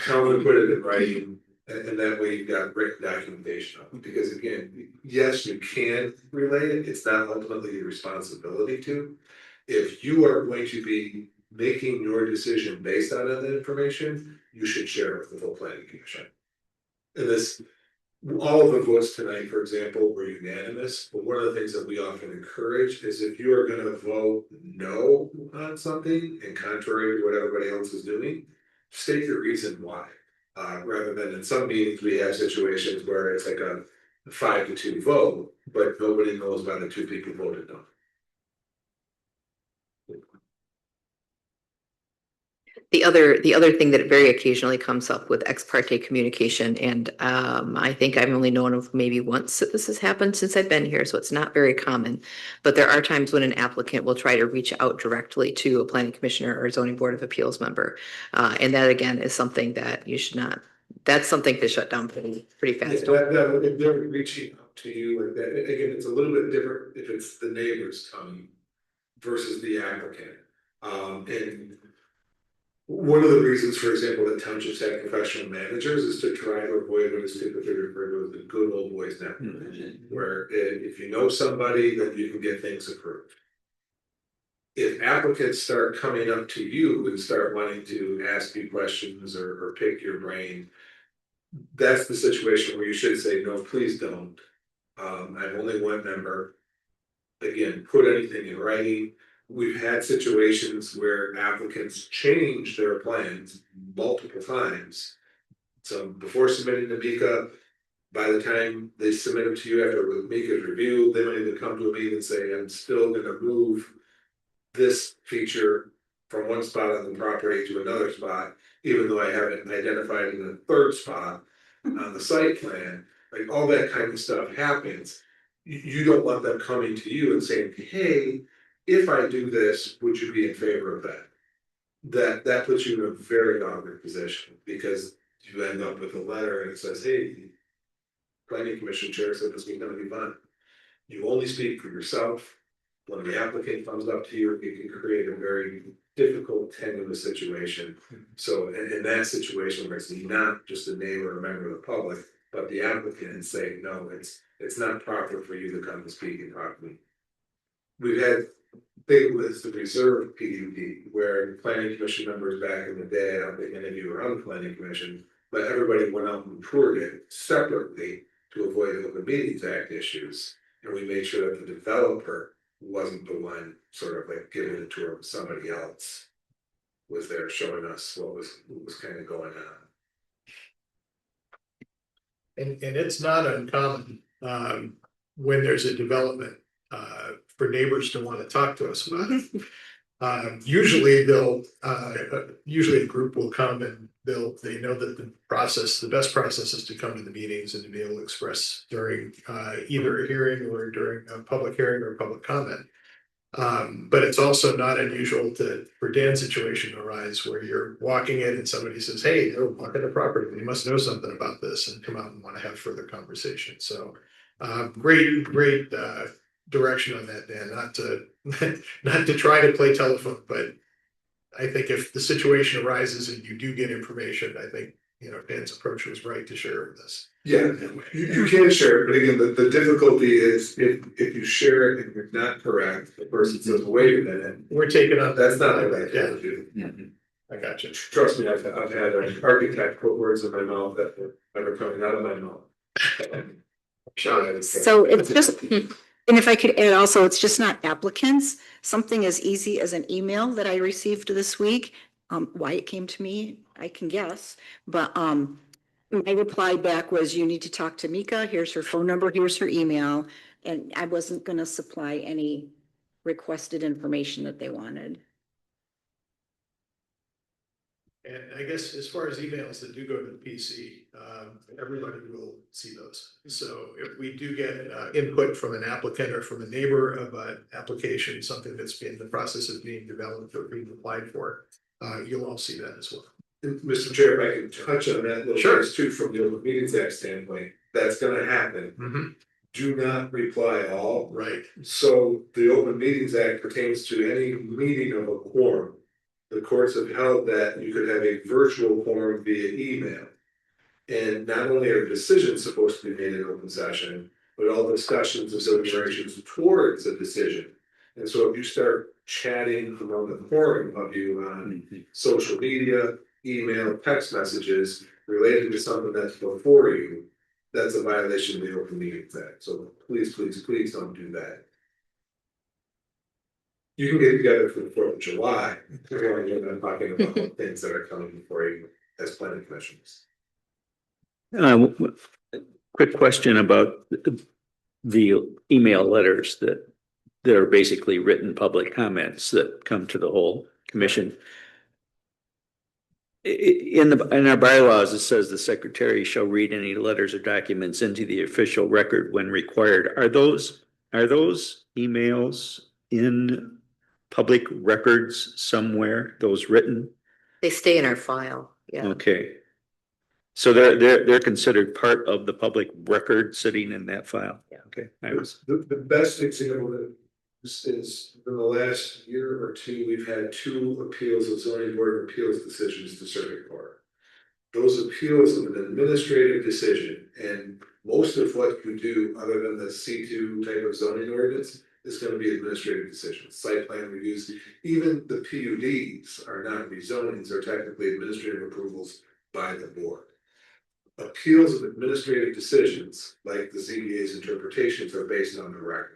Tell them to put it in writing, and that way you've got written documentation of it. Because again, yes, you can relay it, it's not ultimately your responsibility to. If you are going to be making your decision based on that information, you should share it with the full planning commission. And this, all of the votes tonight, for example, were unanimous, but one of the things that we often encourage is if you are gonna vote no on something and contrary to what everybody else is doing, state the reason why. Rather than in some meetings, we have situations where it's like a 5-2 vote, but nobody knows why the 2 people voted no. The other thing that very occasionally comes up with ex parte communication, and I think I've only known of maybe once that this has happened since I've been here, so it's not very common. But there are times when an applicant will try to reach out directly to a planning commissioner or zoning board of appeals member, and that again is something that you should not. That's something to shut down pretty fast. If they're reaching out to you like that, again, it's a little bit different if it's the neighbors coming versus the applicant. And one of the reasons, for example, that townships have professional managers is to try to avoid what is typically referred to as the good old boys network, where if you know somebody, then you can get things approved. If applicants start coming up to you and start wanting to ask you questions or pick your brain, that's the situation where you should say, no, please don't. I'm only one member. Again, put anything in writing. We've had situations where applicants change their plans multiple times. So before submitting to Mika, by the time they submit it to you after Mika's review, they might even come to a meeting and say, I'm still gonna move this feature from one spot on the property to another spot, even though I haven't identified in a third spot on the site plan. Like all that kind of stuff happens. You don't want them coming to you and saying, hey, if I do this, would you be in favor of that? That puts you in a very awkward position because you end up with a letter and it says, hey, planning commission chair said this was gonna be fun. You only speak for yourself. When the applicant comes up to you, it can create a very difficult, tenuous situation. So in that situation where it's not just a neighbor or a member of the public, but the applicant is saying, no, it's not proper for you to come and speak and talk to me. We've had big lists of reserved PUD where planning commission members back in the day, I don't think any of you were on the planning commission, but everybody went out and toured it separately to avoid Open Meetings Act issues. And we made sure that the developer wasn't the one sort of like giving a tour of somebody else was there showing us what was kind of going on. And it's not uncommon, when there's a development, for neighbors to want to talk to us about it. Usually usually a group will come and they know that the best process is to come to the meetings and to be able to express during, either a hearing or during a public hearing or public comment. But it's also not unusual for Dan's situation to arise where you're walking in and somebody says, hey, they're walking the property. They must know something about this, and come out and want to have further conversation. So great direction on that, Dan, not to try to play telephone, but I think if the situation arises and you do get information, I think, Dan's approach was right to share with us. Yeah, you can share it, but again, the difficulty is if you share it and you're not correct, the person says, wait a minute. We're taking on That's not the right thing to do. I got you. Trust me, I've had an architect put words in my mouth that were never coming out of my mouth. So it's just, and if I could add also, it's just not applicants. Something as easy as an email that I received this week. Why it came to me, I can guess, but my reply back was, you need to talk to Mika. Here's her phone number, here's her email. And I wasn't going to supply any requested information that they wanted. And I guess as far as emails that do go to the PC, everybody will see those. So if we do get input from an applicant or from a neighbor of an application, something that's in the process of being developed or being applied for, you'll all see that as well. Mr. Chair, if I can touch on that a little Sure. bit too, from the Open Meetings Act standpoint, that's gonna happen. Do not reply all. Right. So the Open Meetings Act pertains to any meeting of a quorum. The courts have held that you could have a virtual quorum via email. And not only are decisions supposed to be made in open session, but all discussions and deliberations towards a decision. And so if you start chatting among the quorum of you on social media, email, text messages related to something that's before you, that's a violation of the Open Meetings Act. So please, please, please don't do that. You can get together for the 4th of July, we're not talking about things that are coming before you as planning commissioners. Quick question about the email letters that are basically written public comments that come to the whole commission. In our bylaws, it says the secretary shall read any letters or documents into the official record when required. Are those emails in public records somewhere, those written? They stay in our file, yeah. Okay. So they're considered part of the public record sitting in that file? Yeah. Okay. The best example of this is in the last year or two, we've had 2 appeals of zoning board of appeals decisions to circuit court. Those appeals of an administrative decision, and most of what you do other than the C2 type of zoning ordinance is going to be administrative decisions, site plan reviews. Even the PUDs are not rezonings, they're technically administrative approvals by the board. Appeals of administrative decisions, like the ZBA's interpretations, are based on the record.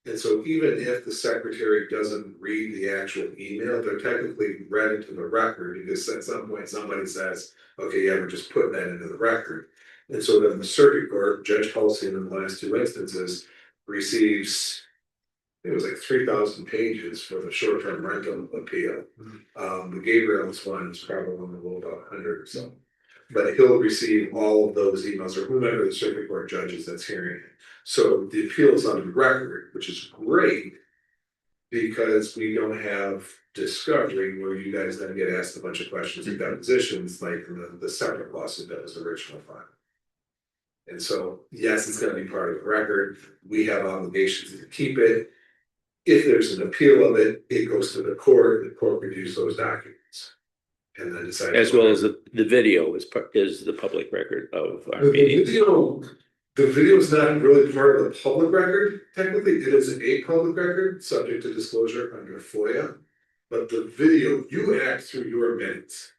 And so even if the secretary doesn't read the actual email, they're technically read into the record, because at some point somebody says, okay, yeah, we're just putting that into the record. And so then the circuit court, Judge Halcyon in the last 2 instances, receives, it was like 3,000 pages for the short-term rental appeal. The Gabriel's one is probably only about 100 or so. But he'll receive all of those emails, or whomever the circuit court judge is that's hearing it. So the appeal is on the record, which is great, because we don't have discovery where you guys then get asked a bunch of questions and depositions like in the separate lawsuit that was original file. And so, yes, it's going to be part of the record. We have obligations to keep it. If there's an appeal of it, it goes to the court reviews those documents. and then decide. As well as the video is the public record of our The meetings. the video is not really part of the public record, technically, it is a public record, subject to disclosure under FOIA. But the video, you act through your minutes.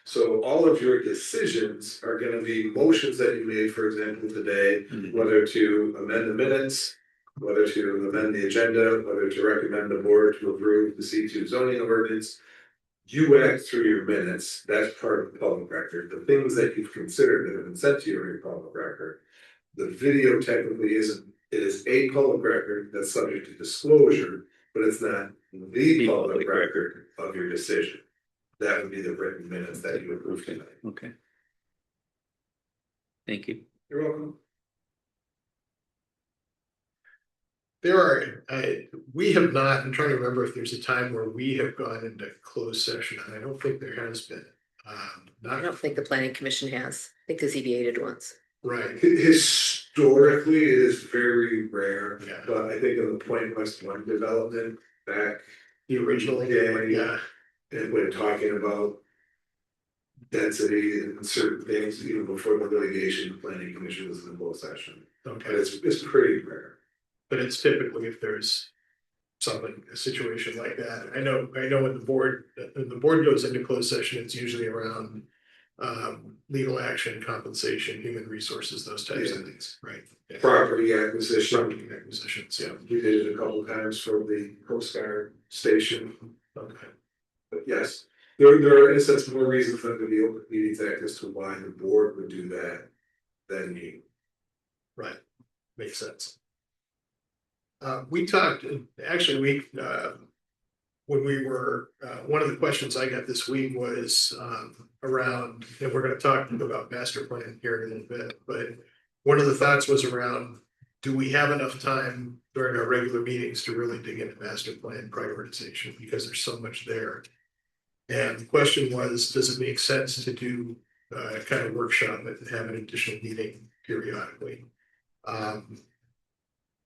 So all of your decisions are gonna be motions that you made, for example, today, whether to amend the minutes, whether to amend the agenda, whether to recommend the board to approve the C2 zoning ordinance. You act through your minutes, that's part of the public record, the things that you've considered that have been sent to you are your public record. The video technically isn't, it is a public record that's subject to disclosure, but it's not the public record of your decision. That would be the written minutes that you approved tonight. Okay. Thank you. You're welcome. There are, we have not, I'm trying to remember if there's a time where we have gone into closed session, and I don't think there has been. I don't think the planning commission has. I think the ZBA did once. Right, Historically, it is very rare, Yeah. but I think in the Point West One development back. the original, yeah, And when talking about density and certain things, even before the litigation, the planning commission was in the closed session. But okay, it's pretty rare. but it's typically if there's something, a situation like that. I know when the board goes into closed session, it's usually around legal action, compensation, human resources, those types of things, right? Yeah. Property acquisition, Property acquisitions, yeah, we did it a couple times for the Coast Guard station, okay. but yes. There are in a sense more reasons under the Open Meetings Act as to why the board would do that than you. Right, makes sense. We talked, actually, when we were, one of the questions I got this week was around, and we're gonna talk about master plan here in a little bit, but one of the thoughts was around, do we have enough time during our regular meetings to really dig into master plan prioritization, because there's so much there. And the question was, does it make sense to do kind of workshop and have an additional meeting periodically?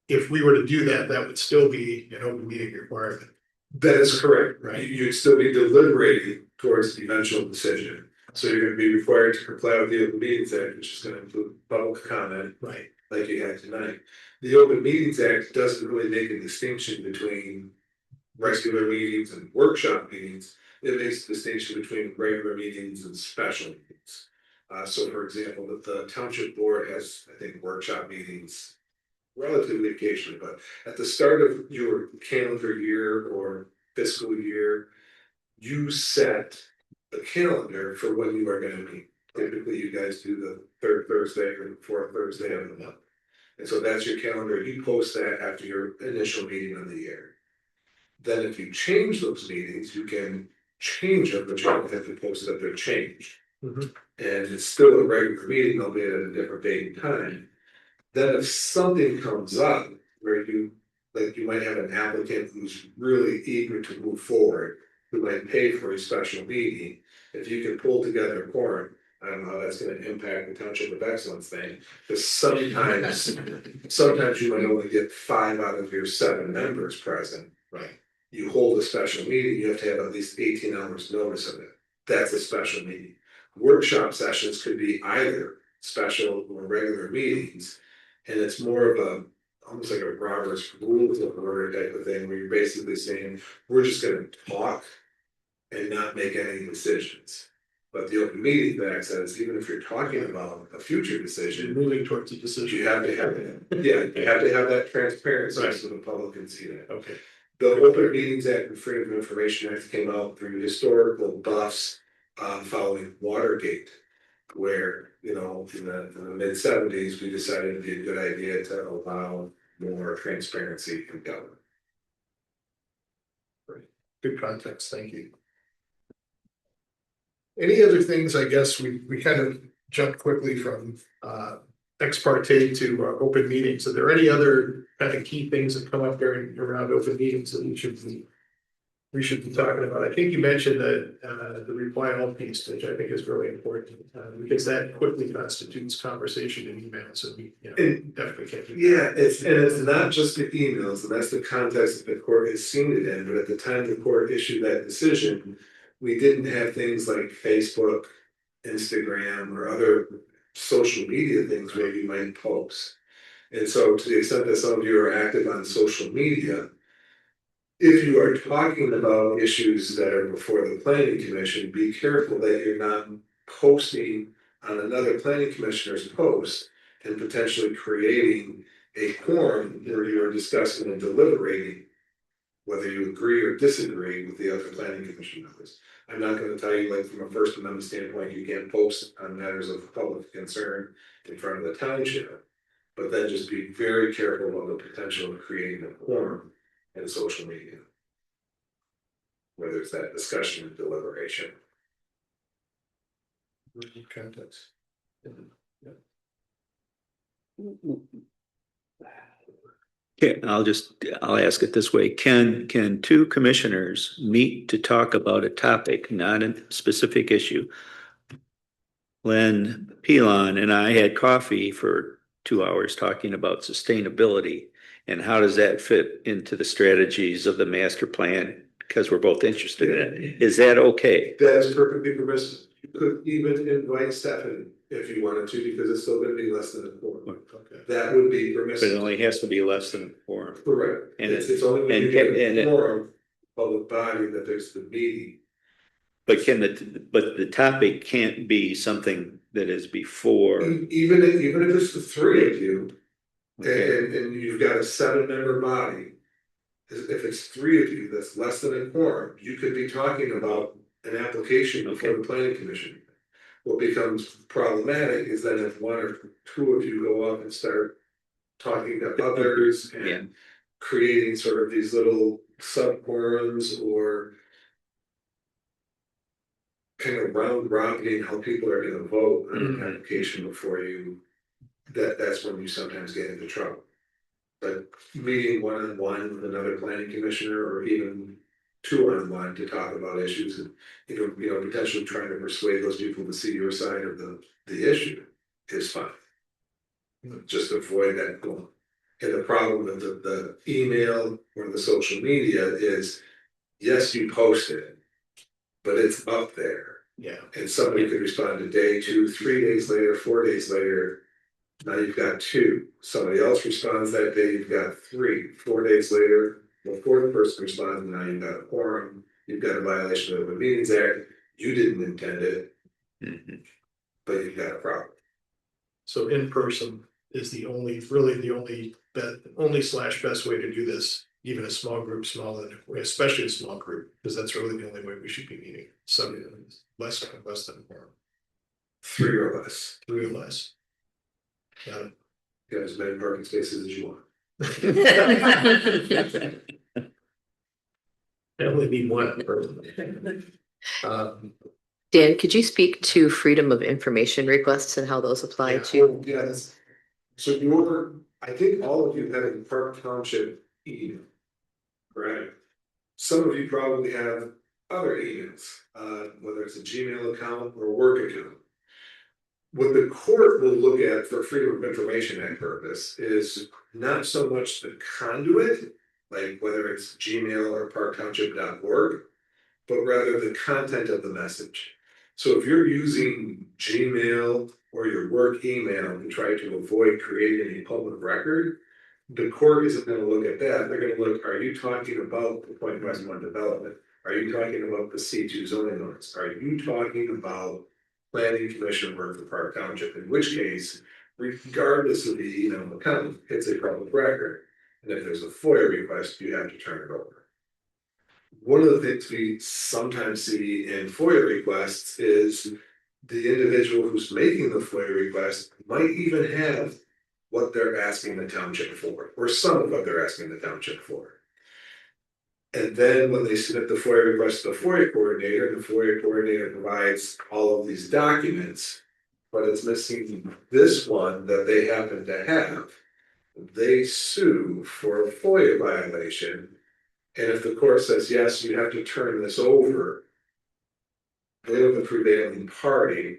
If we were to do that, that would still be an open meeting requirement. That is correct, Right. You'd still be deliberating towards the eventual decision. So you're gonna be required to comply with the Open Meetings Act, which is gonna include public comment, Right. like you had tonight. The Open Meetings Act doesn't really make a distinction between regular meetings and workshop meetings. It makes a distinction between regular meetings and special meetings. So for example, the Township Board has, I think, workshop meetings relatively occasionally, but at the start of your calendar year or fiscal year, you set a calendar for when you are gonna meet. Typically, you guys do the third Thursday or the fourth Thursday of the month. And so that's your calendar, you post that after your initial meeting of the year. Then if you change those meetings, you can change them, but you don't have to post that they're changed. Mhm. And it's still a regular meeting, albeit at a different date and time. Then if something comes up where you might have an applicant who's really eager to move forward, who might pay for a special meeting, if you can pull together a quorum, I don't know how that's gonna impact the Township of Excellence thing, because sometimes you might only get 5 out of your 7 members present. Right. You hold a special meeting, you have to have at least 18 hours notice of it. That's a special meeting. Workshop sessions could be either special or regular meetings. And it's more of a, almost like a Robert's Rules of Order type of thing, where you're basically saying, we're just gonna talk and not make any decisions. But the Open Meetings Act says, even if you're talking about a future You're decision, moving towards a decision. you have to have it. Yeah, you have to have that transparency Right. so the public can see that. Okay, The Open Meetings Act and Freedom of Information Act came out through historical buffs following Watergate. Where, in the mid-70s, we decided it'd be a good idea to allow more transparency in government. good context, thank you. Any other things, I guess, we kind of jumped quickly from ex parte to open meetings. Are there any other kind of key things that come up during around open meetings that we should be talking about? I think you mentioned that the reply all piece, which I think is really important, because that quickly constitutes conversation in email, so we definitely can't do that. Yeah, it's not just the emails, and that's the context that the court has seen it in, but at the time the court issued that decision, we didn't have things like Facebook, Instagram, or other social media things where you might post. And so to the extent that some of you are active on social media, if you are talking about issues that are before the planning commission, be careful that you're not posting on another planning commissioner's post and potentially creating a forum where you're discussing and deliberating whether you agree or disagree with the other planning commission members. I'm not gonna tell you, like, from a First Amendment standpoint, you can't post on matters of public concern in front of the township. But then just be very careful about the potential of creating a forum in social media. Whether it's that discussion and deliberation. Context. Okay, I'll ask it this way. Can two commissioners meet to talk about a topic, not a specific issue? Len Pelon and I had coffee for 2 hours talking about sustainability and how does that fit into the strategies of the master plan? Because we're both interested in it. Is that okay? That is perfectly permissible. You could even invite Stephanie if you wanted to, because it's still gonna be less than a quorum. Okay. That would be But it permissible. only has to be less than a quorum. Correct. And It's only when you get a quorum, public body, that there's the meeting. But the topic can't be something that is before. Even if it's the three of you, Okay. and you've got a 7-member body. If it's three of you, that's less than a quorum, you could be talking about an application before the planning commission. What becomes problematic is that if one or two of you go up and start talking to others Yeah. and creating sort of these little sub-quorums or kind of round robining how people are gonna vote on an application before you, that's when you sometimes get into trouble. But meeting one-on-one with another planning commissioner or even 2-on-1 to talk about issues and, you know, potentially trying to persuade those people to see your side of the issue is fine. Just avoid that goal. And the problem with the email or the social media is, yes, you post it, but it's up there. Yeah. And somebody could respond a day, 2, 3 days later, 4 days later. Now you've got 2. Somebody else responds that day, you've got 3. 4 days later, the fourth person responds, and now you've got a quorum. You've got a violation of the Meetings Act. You didn't intend it, but you've got a problem. So in person is really the only slash best way to do this, even a small group, especially a small group, because that's really the only way we should be meeting. So less than a quorum. 3 or less. 3 or less. Got it. You got as many parking spaces as you want. I only need one person. Dan, could you speak to freedom of information requests and how those apply to? Yes. So I think all of you have a Park Township email, right? Some of you probably have other emails, whether it's a Gmail account or a work account. What the court will look at for Freedom of Information Act purpose is not so much the conduit, like whether it's Gmail or parktownship.org, but rather the content of the message. So if you're using Gmail or your work email to try to avoid creating a public record, the court isn't going to look at that. They're going to look, are you talking about the Point West One development? Are you talking about the C2 zoning ordinance? Are you talking about planning commission work for Park Township? In which case, regardless of the email account, it's a public record. And if there's a FOIA request, you have to turn it over. One of the things we sometimes see in FOIA requests is the individual who's making the FOIA request might even have what they're asking the township for, or some of what they're asking the township for. And then when they submit the FOIA request to the FOIA coordinator provides all of these documents, but it's missing this one that they happen to have. They sue for a FOIA violation. And if the court says, yes, you have to turn this over, they're the prevailing party.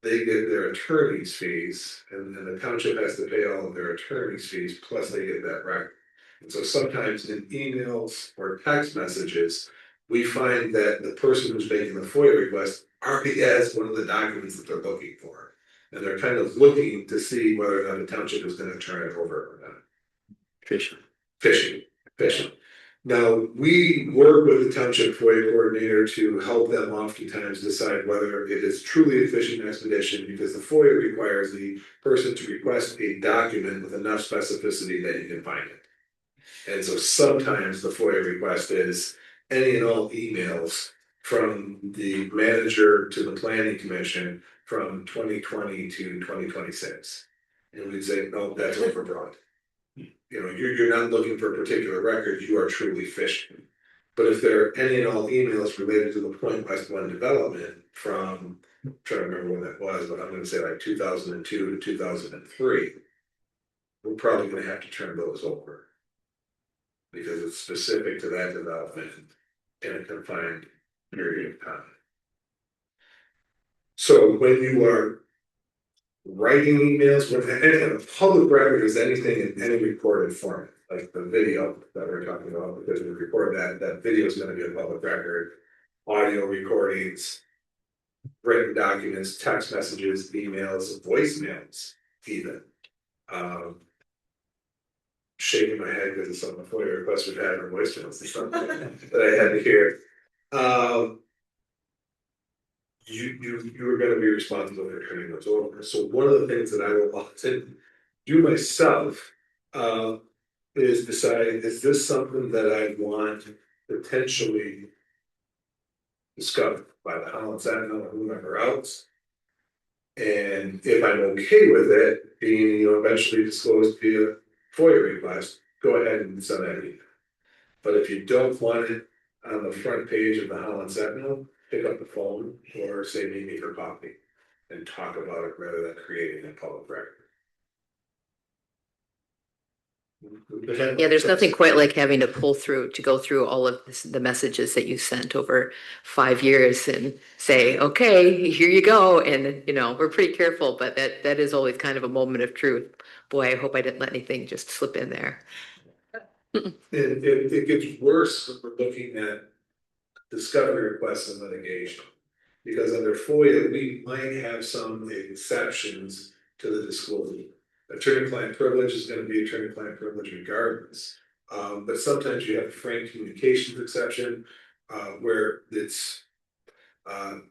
They get their attorney's fees, and the township has to pay all of their attorney's fees, plus they get that record. And so sometimes in emails or text messages, we find that the person who's making the FOIA request already has one of the documents that they're looking for. And they're kind of looking to see whether or not the township is gonna turn it over or not. Fishing. Fishing. Now, we work with the township FOIA coordinator to help them oftentimes decide whether it is truly a fishing expedition, because the FOIA requires the person to request a document with enough specificity that you can find it. And so sometimes the FOIA request is any and all emails from the manager to the planning commission from 2020 to 2026. And we'd say, no, that's overbroad. You know, you're not looking for a particular record, you are truly fishing. But if there are any and all emails related to the Point West One development from, I'm trying to remember when that was, but I'm gonna say like 2002 to 2003, we're probably gonna have to turn those over. Because it's specific to that development in a confined period of time. So when you are writing emails with any public record is anything in any recorded format, like the video that we're talking about, because we record that video is going to be a public record, audio recordings, written documents, text messages, emails, voicemails, even. Shaking my head because of some of the FOIA requests we've had for voicemails and stuff that I had to hear. You are going to be responsible for turning those over. So one of the things that I will often do myself is decide, is this something that I want potentially discovered by the Holland Sentinel or whomever else? And if I'm okay with it being, eventually disclosed via FOIA request, go ahead and send that email. But if you don't want it on the front page of the Holland Sentinel, pick up the phone or say meet me for coffee and talk about it rather than creating a public record. Yeah, there's nothing quite like having to go through all of the messages that you sent over 5 years and say, okay, here you go. And, we're pretty careful, but that is always kind of a moment of truth. Boy, I hope I didn't let anything just slip in there. It gets worse when we're looking at discovery requests and litigation. Because under FOIA, we might have some exceptions to the disclosure. Attorney-client privilege is going to be attorney-client privilege regardless. But sometimes you have a frank communications exception where it's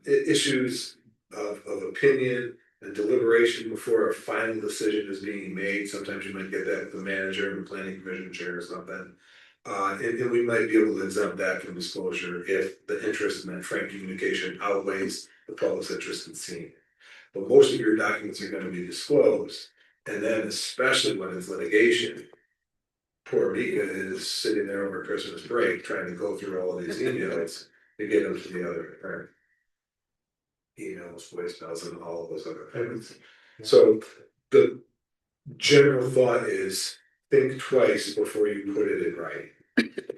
issues of opinion and deliberation before a final decision is being made. Sometimes you might get that with the manager and the planning commission chair or something. And we might be able to exempt that from disclosure if the interest in that frank communication outweighs the public's interest in seeing it. But most of your documents are going to be disclosed. And then especially when it's litigation, poor Mika is sitting there over Christmas break trying to go through all of these emails to get them to the other attorney. Emails, voicemails, and all of those other things. So the general thought is think twice before you put it in writing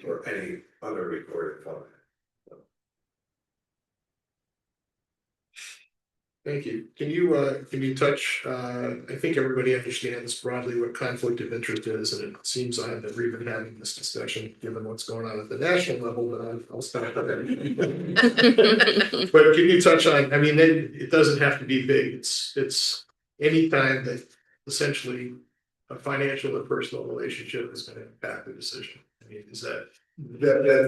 or any other recorded format. Thank you. Can you touch, I think everybody understands broadly what conflict of interest is, and it seems odd that we've been having this discussion, given what's going on at the national level, but I'll stop there. But can you touch on, it doesn't have to be big, it's any time that essentially a financial or personal relationship is going to impact the decision. Is that?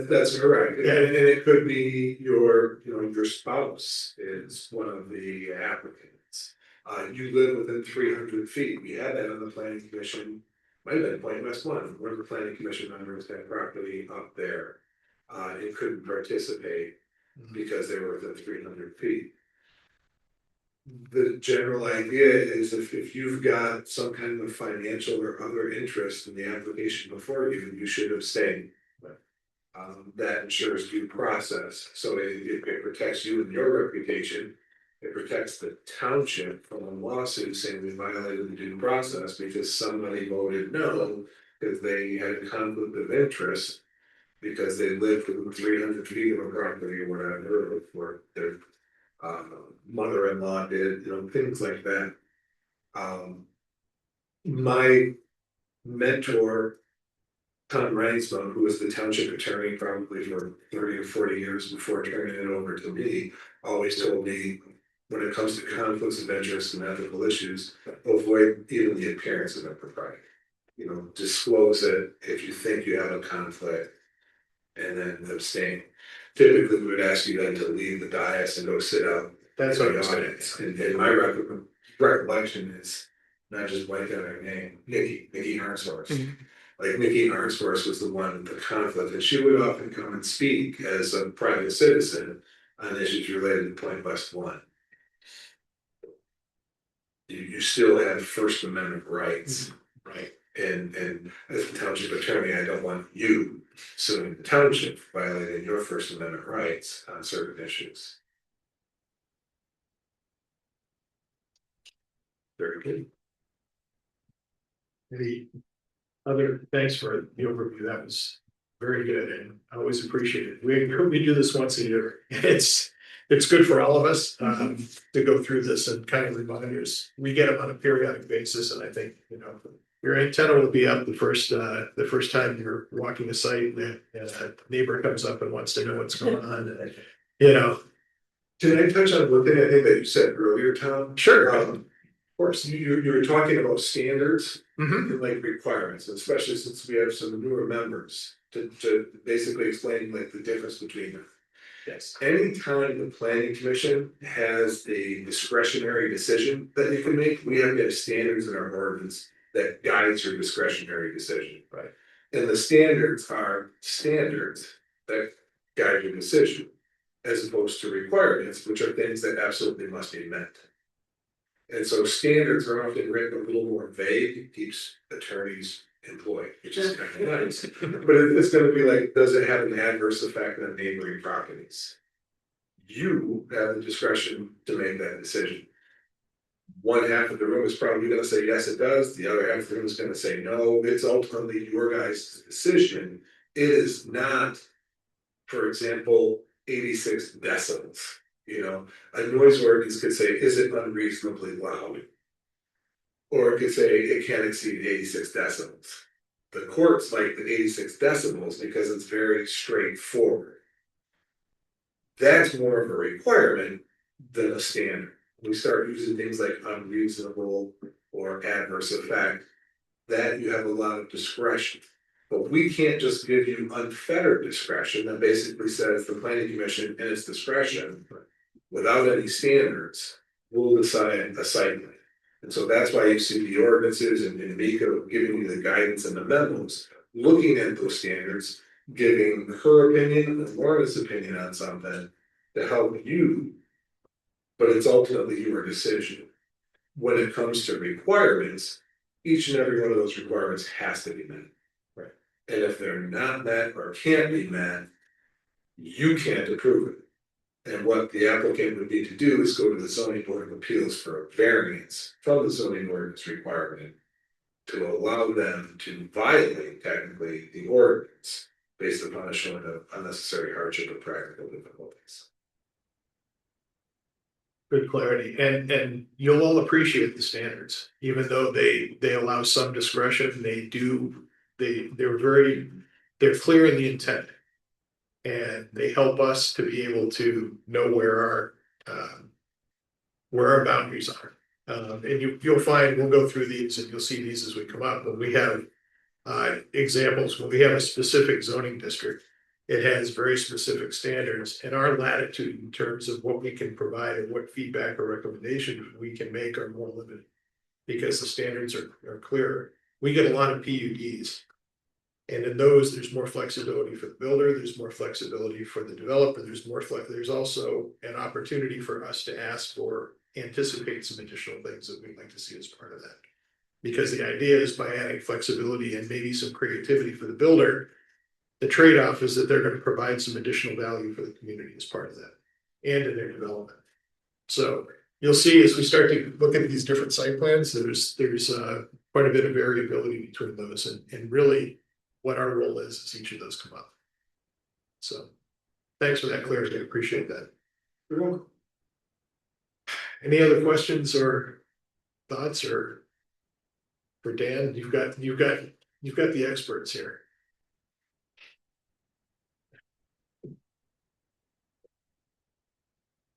That's correct. And it could be your spouse is one of the applicants. You live within 300 feet. We had that on the planning commission. Might have been Point West One. One of the planning commission members had property up there. It couldn't participate because they were within 300 feet. The general idea is if you've got some kind of financial or other interest in the application before you, you should abstain. That ensures due process. So it protects you and your reputation. It protects the township from a lawsuit saying we violated the due process because somebody voted no because they had a conflict of interest because they lived within 300 feet of a property or whatever, or their mother-in-law did, things like that. My mentor Tom Reinsma, who was the township attorney probably for 30 or 40 years before turning it over to me, always told me, when it comes to conflicts of interest and ethical issues, avoid even the appearance of impropriety. You know, disclose it if you think you have a conflict, and then abstain. Typically, we would ask you then to leave the dais and go sit out. That's what I was saying. And my recollection is not just blank on her name, Nikki Harnsworth. Like Nikki Harnsworth was the one with the conflict, and she would often come and speak as a private citizen on issues related to Point West One. You still have First Amendment rights, right? And as the township attorney, I don't want you suing the township for violating your First Amendment rights on certain issues. Very good. Any other, thanks for the overview. That was very good, and I always appreciate it. We do this once a year. It's good for all of us to go through this and kind of reminders. We get them on a periodic basis, and I think, you know, your antenna will be up the first time you're walking a site and a neighbor comes up and wants to know what's going on. And, you know. Can I touch on one thing I think that you said earlier, Tom? Sure. Of course, you were talking about standards Mhm. and like requirements, especially since we have some newer members to basically explain like the difference between them. Yes. Anytime the planning commission has a discretionary decision that you can make, we have to have standards in our ordinance that guides your discretionary decision. Right. And the standards are standards that guide your decision, as opposed to requirements, which are things that absolutely must be met. And so standards are often written a little more vague, it keeps attorneys employed, which is kind of nice. But it's gonna be like, does it have an adverse effect on neighboring properties? You have the discretion to make that decision. One half of the room is probably gonna say, yes, it does, the other half of the room is gonna say, no, it's ultimately your guys' decision. It is not, for example, 86 decibels. You know, a noise ordinance could say, is it unreasonably loud? Or it could say it can't exceed 86 decibels. The courts like the 86 decibels because it's very straightforward. That's more of a requirement than a standard. We start using things like unreasonable or adverse effect, that you have a lot of discretion. But we can't just give you unfettered discretion that basically says the planning commission in its discretion, without any standards, will decide a site plan. And so that's why you see the ordinances and Mika giving you the guidance and the memos, looking at those standards, giving her opinion and Laura's opinion on something to help you. But it's ultimately your decision. When it comes to requirements, each and every one of those requirements has to be met. Right. And if they're not met or can't be met, you can't approve it. And what the applicant would need to do is go to the zoning board of appeals for a variance from the zoning ordinance requirement to allow them to violate technically the ordinance based upon a showing of unnecessary hardship or practical difficulties. Good clarity, and you'll all appreciate the standards, even though they allow some discretion, they're clear in the intent. And they help us to be able to know where our boundaries are. And you'll find, we'll go through these and you'll see these as we come up, but we have examples when we have a specific zoning district. It has very specific standards, and our latitude in terms of what we can provide and what feedback or recommendations we can make are more limited. Because the standards are clearer. We get a lot of PUDs. And in those, there's more flexibility for the builder, there's more flexibility for the developer, there's also an opportunity for us to ask or anticipate some additional things that we'd like to see as part of that. Because the idea is by adding flexibility and maybe some creativity for the builder, the trade-off is that they're going to provide some additional value for the community as part of that and in their development. So you'll see as we start to look at these different site plans, there's quite a bit of variability between those and really what our role is as each of those come up. So thanks for that clarity. I appreciate that. You're welcome. Any other questions or thoughts or for Dan? You've got the experts here.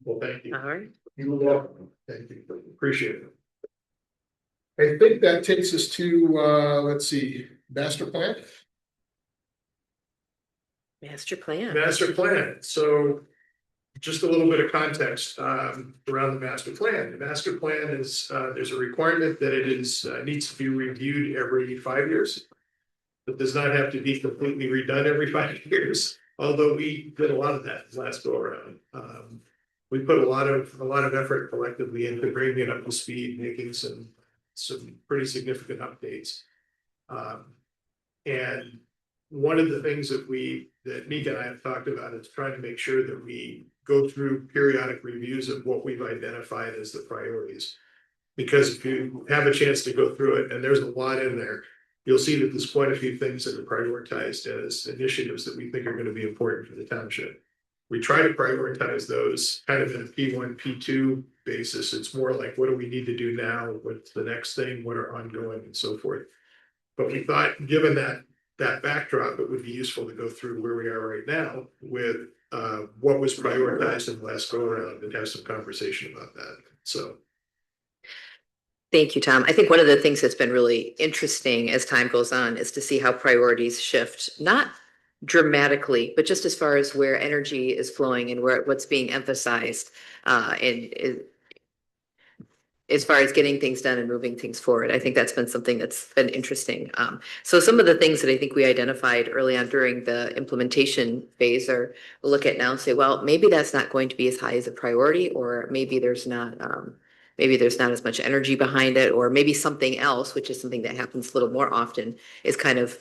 Well, thank you. All right. You're welcome. Thank you. Appreciate it. I think that takes us to, let's see, master plan. Master plan. Master plan. So just a little bit of context around the master plan. The master plan is, there's a requirement that it is, needs to be reviewed every 5 years. It does not have to be completely redone every 5 years, although we did a lot of that last go around. We put a lot of effort collectively into bringing it up to speed, making some pretty significant updates. And one of the things that Nika and I have talked about is trying to make sure that we go through periodic reviews of what we've identified as the priorities. Because if you have a chance to go through it, and there's a lot in there, you'll see that there's quite a few things that are prioritized as initiatives that we think are going to be important for the township. We try to prioritize those kind of in a P1, P2 basis. It's more like, what do we need to do now? What's the next thing? What are ongoing and so forth. But we thought, given that backdrop, it would be useful to go through where we are right now with what was prioritized in the last go around and have some conversation about that. So. Thank you, Tom. I think one of the things that's been really interesting as time goes on is to see how priorities shift, not dramatically, but just as far as where energy is flowing and what's being emphasized, and as far as getting things done and moving things forward. I think that's been something that's been interesting. So some of the things that I think we identified early on during the implementation phase are we'll look at now and say, well, maybe that's not going to be as high as a priority, or maybe there's not as much energy behind it, or maybe something else, which is something that happens a little more often, is kind of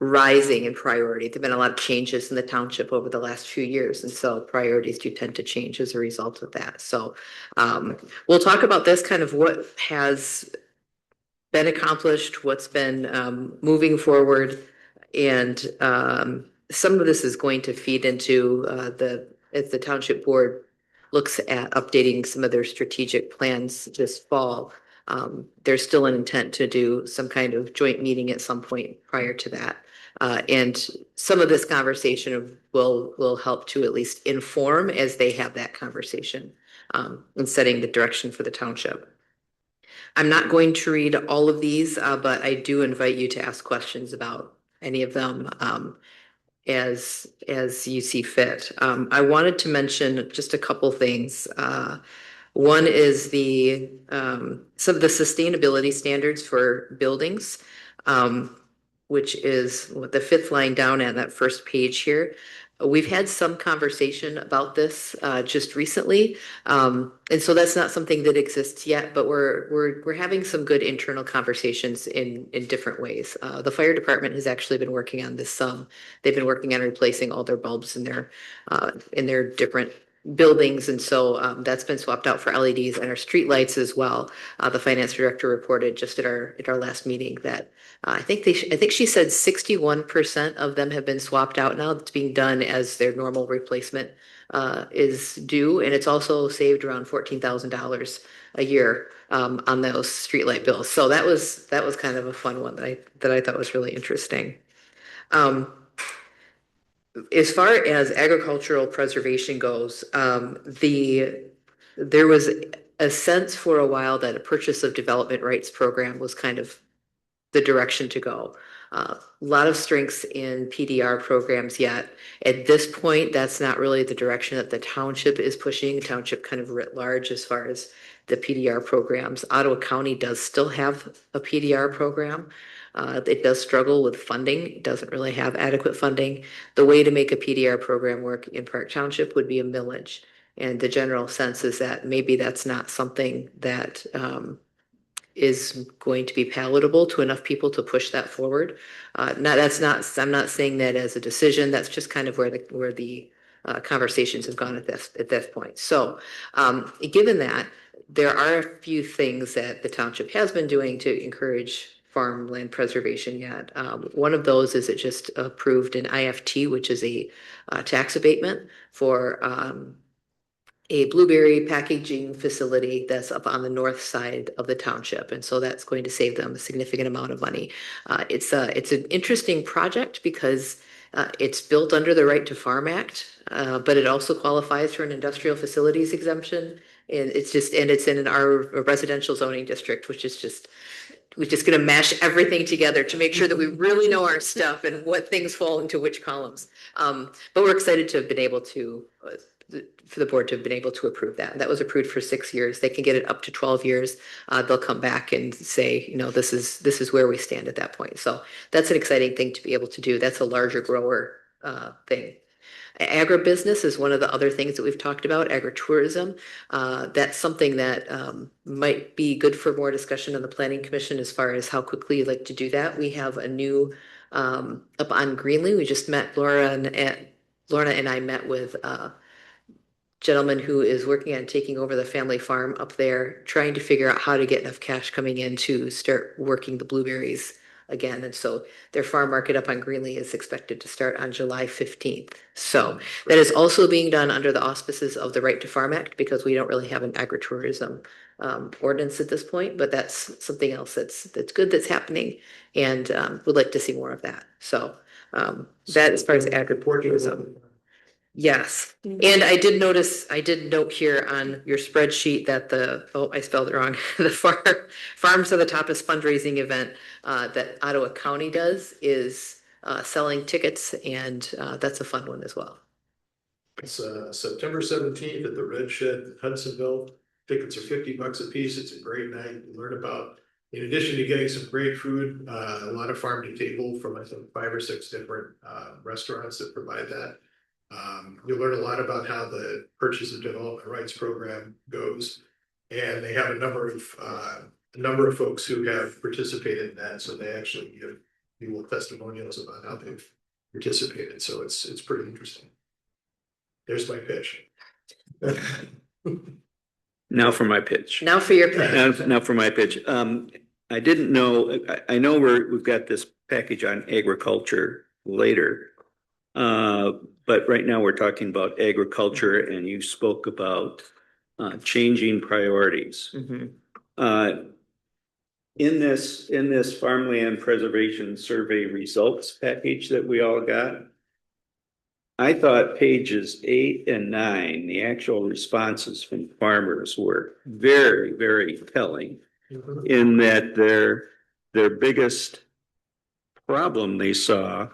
rising in priority. There've been a lot of changes in the township over the last few years, and so priorities do tend to change as a result of that. So we'll talk about this, kind of what has been accomplished, what's been moving forward, and some of this is going to feed into as the township board looks at updating some of their strategic plans this fall. There's still an intent to do some kind of joint meeting at some point prior to that. And some of this conversation will help to at least inform as they have that conversation in setting the direction for the township. I'm not going to read all of these, but I do invite you to ask questions about any of them as you see fit. I wanted to mention just a couple things. One is some of the sustainability standards for buildings, which is the fifth line down at that first page here. We've had some conversation about this just recently, and so that's not something that exists yet. But we're having some good internal conversations in different ways. The fire department has actually been working on this some. They've been working on replacing all their bulbs in their different buildings, and so that's been swapped out for LEDs and our street lights as well. The finance director reported just at our last meeting that I think she said 61% of them have been swapped out now. It's being done as their normal replacement is due, and it's also saved around $14,000 a year on those streetlight bills. So that was kind of a fun one that I thought was really interesting. As far as agricultural preservation goes, there was a sense for a while that a purchase of development rights program was kind of the direction to go. A lot of strengths in PDR programs yet. At this point, that's not really the direction that the township is pushing. The township kind of writ large as far as the PDR programs. Ottawa County does still have a PDR program. It does struggle with funding. It doesn't really have adequate funding. The way to make a PDR program work in Park Township would be a millage. And the general sense is that maybe that's not something that is going to be palatable to enough people to push that forward. I'm not saying that as a decision. That's just kind of where the conversations have gone at this point. So given that, there are a few things that the township has been doing to encourage farmland preservation yet. One of those is it just approved an IFT, which is a tax abatement for a blueberry packaging facility that's up on the north side of the township. And so that's going to save them a significant amount of money. It's an interesting project because It's built under the Right to Farm Act, but it also qualifies for an industrial facilities exemption. And it's in our residential zoning district, which is just, we're just gonna mash everything together to make sure that we really know our stuff and what things fall into which columns. But we're excited to have been able to, for the board to have been able to approve that. That was approved for 6 years. They can get it up to 12 years. They'll come back and say, this is where we stand at that point. So that's an exciting thing to be able to do. That's a larger grower thing. Agribusiness is one of the other things that we've talked about, agritourism. That's something that might be good for more discussion on the Planning Commission as far as how quickly you'd like to do that. We have a new, up on Greenlee, we just met, Lorna and I met with gentleman who is working on taking over the family farm up there, trying to figure out how to get enough cash coming in to start working the blueberries again. And so their farm market up on Greenlee is expected to start on July 15th. So that is also being done under the auspices of the Right to Farm Act, because we don't really have an agritourism ordinance at this point, but that's something else that's good that's happening, and would like to see more of that. So that as far as agritourism. Yes, and I did note here on your spreadsheet that I spelled it wrong. The Farms to the Topless fundraising event that Ottawa County does is selling tickets, and that's a fun one as well. It's September 17th at the Red Shed in Hudsonville. Tickets are $50 a piece. It's a great night. You learn about, in addition to getting some great food, a lot of farm to table from, I think, 5 or 6 different restaurants that provide that. You'll learn a lot about how the purchase and development rights program goes, and they have a number of folks who have participated in that. So they actually give people testimonials about how they've participated. So it's pretty interesting. There's my pitch. Now for my pitch. Now for your pitch. Now for my pitch. I didn't know, I know we've got this package on agriculture later. But right now we're talking about agriculture, and you spoke about changing priorities. Mhm. In this farmland preservation survey results package that we all got, I thought pages 8 and 9, the actual responses from farmers, were very, very telling, in that their biggest problem they saw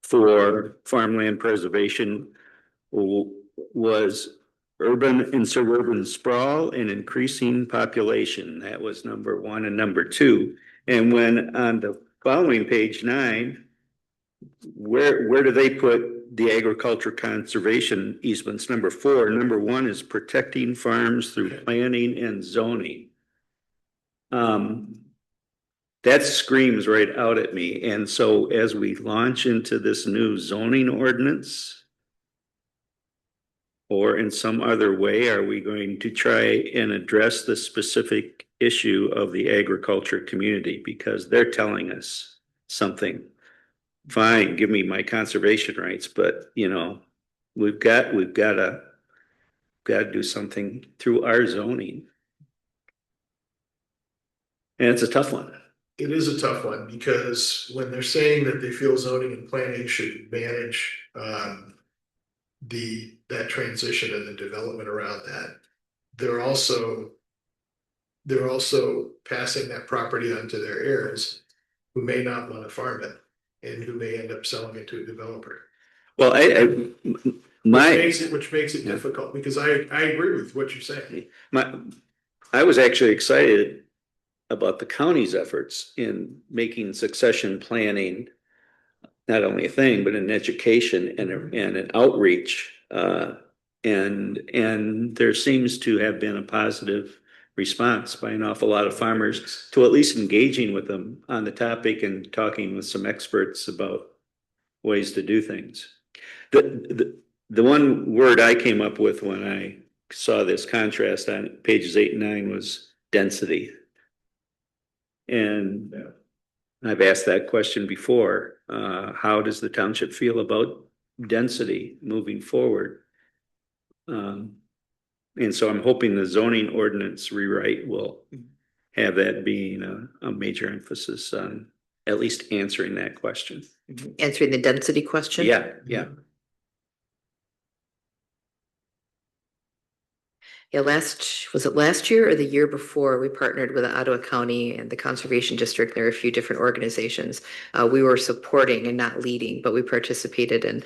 for farmland preservation was urban and suburban sprawl and increasing population. That was number 1 and number 2. And when on the following page 9, where do they put the agriculture conservation easements? Number 4. Number 1 is protecting farms through planning and zoning. That screams right out at me. And so as we launch into this new zoning ordinance, or in some other way, are we going to try and address the specific issue of the agriculture community? Because they're telling us something. Fine, give me my conservation rights, but we've got to do something through our zoning. And it's a tough one. It is a tough one, because when they're saying that they feel zoning and planning should manage that transition and the development around that, they're also passing that property on to their heirs, who may not want to farm it and who may end up selling it to a developer. Well, which makes it difficult, because I agree with what you're saying. I was actually excited about the county's efforts in making succession planning not only a thing, but an education and an outreach. And there seems to have been a positive response by an awful lot of farmers to at least engaging with them on the topic and talking with some experts about ways to do things. The one word I came up with when I saw this contrast on pages 8 and 9 was density. And I've asked that question before. How does the township feel about density moving forward? And so I'm hoping the zoning ordinance rewrite will have that being a major emphasis on at least answering that question. Answering the density question. Yeah. Yeah, was it last year or the year before, we partnered with the Ottawa County and the Conservation District. There are a few different organizations. We were supporting and not leading, but we participated and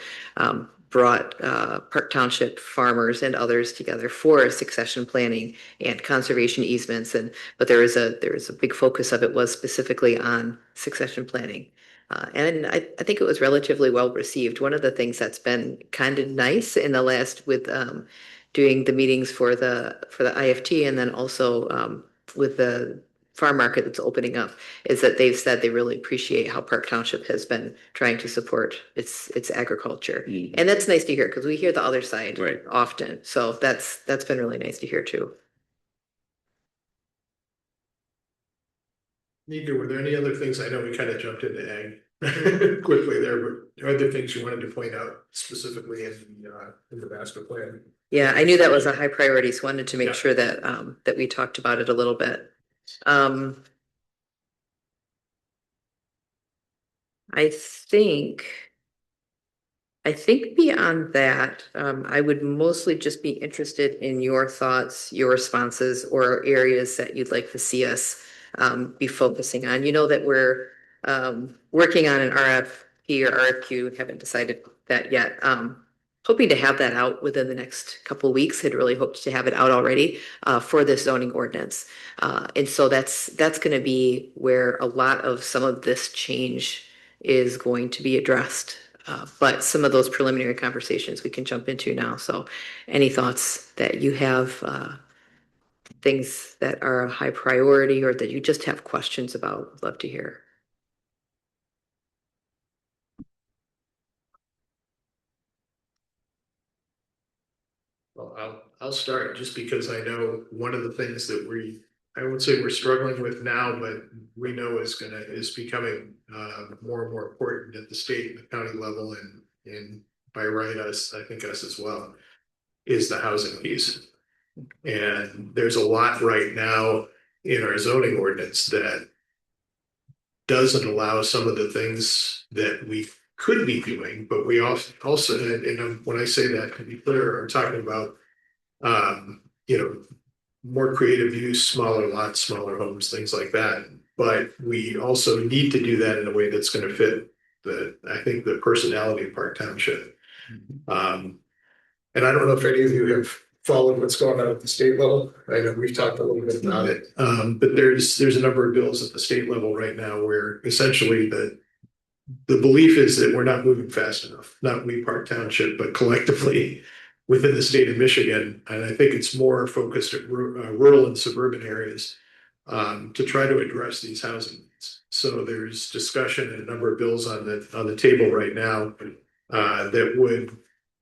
brought Park Township farmers and others together for succession planning and conservation easements. But there is a big focus of it was specifically on succession planning. And I think it was relatively well received. One of the things that's been kind of nice in the last with doing the meetings for the IFT and then also with the farm market that's opening up is that they've said they really appreciate how Park Township has been trying to support its agriculture. And that's nice to hear because we hear the other side Right. often. So that's been really nice to hear too. Nika, were there any other things? I know we kind of jumped into ag quickly there, but are there things you wanted to point out specifically in the master plan? Yeah, I knew that was a high priority, so wanted to make Yeah. sure that that we talked about it a little bit. I think beyond that, I would mostly just be interested in your thoughts, your responses, or areas that you'd like to see us be focusing on. You know that we're working on an RFP or RFQ, haven't decided that yet. Hoping to have that out within the next couple of weeks. Had really hoped to have it out already for this zoning ordinance. And so that's going to be where a lot of some of this change is going to be addressed. But some of those preliminary conversations we can jump into now. So any thoughts that you have, things that are a high priority or that you just have questions about, I'd love to hear. Well, I'll start just because I know one of the things that I won't say we're struggling with now, but we know is becoming more and more important at the state and the county level and by right I think us as well, is the housing piece. And there's a lot right now in our zoning ordinance that doesn't allow some of the things that we could be doing, but we also and when I say that, to be clear, I'm talking about more creative use, smaller lots, smaller homes, things like that. But we also need to do that in a way that's going to fit I think the personality of Park Township. And I don't know if any of you have followed what's going on at the state level. I know we've talked a little bit about it, but there's a number of bills at the state level right now where essentially the belief is that we're not moving fast enough, not we Park Township, but collectively within the state of Michigan. And I think it's more focused at rural and suburban areas to try to address these housing needs. So there's discussion and a number of bills on the table right now that would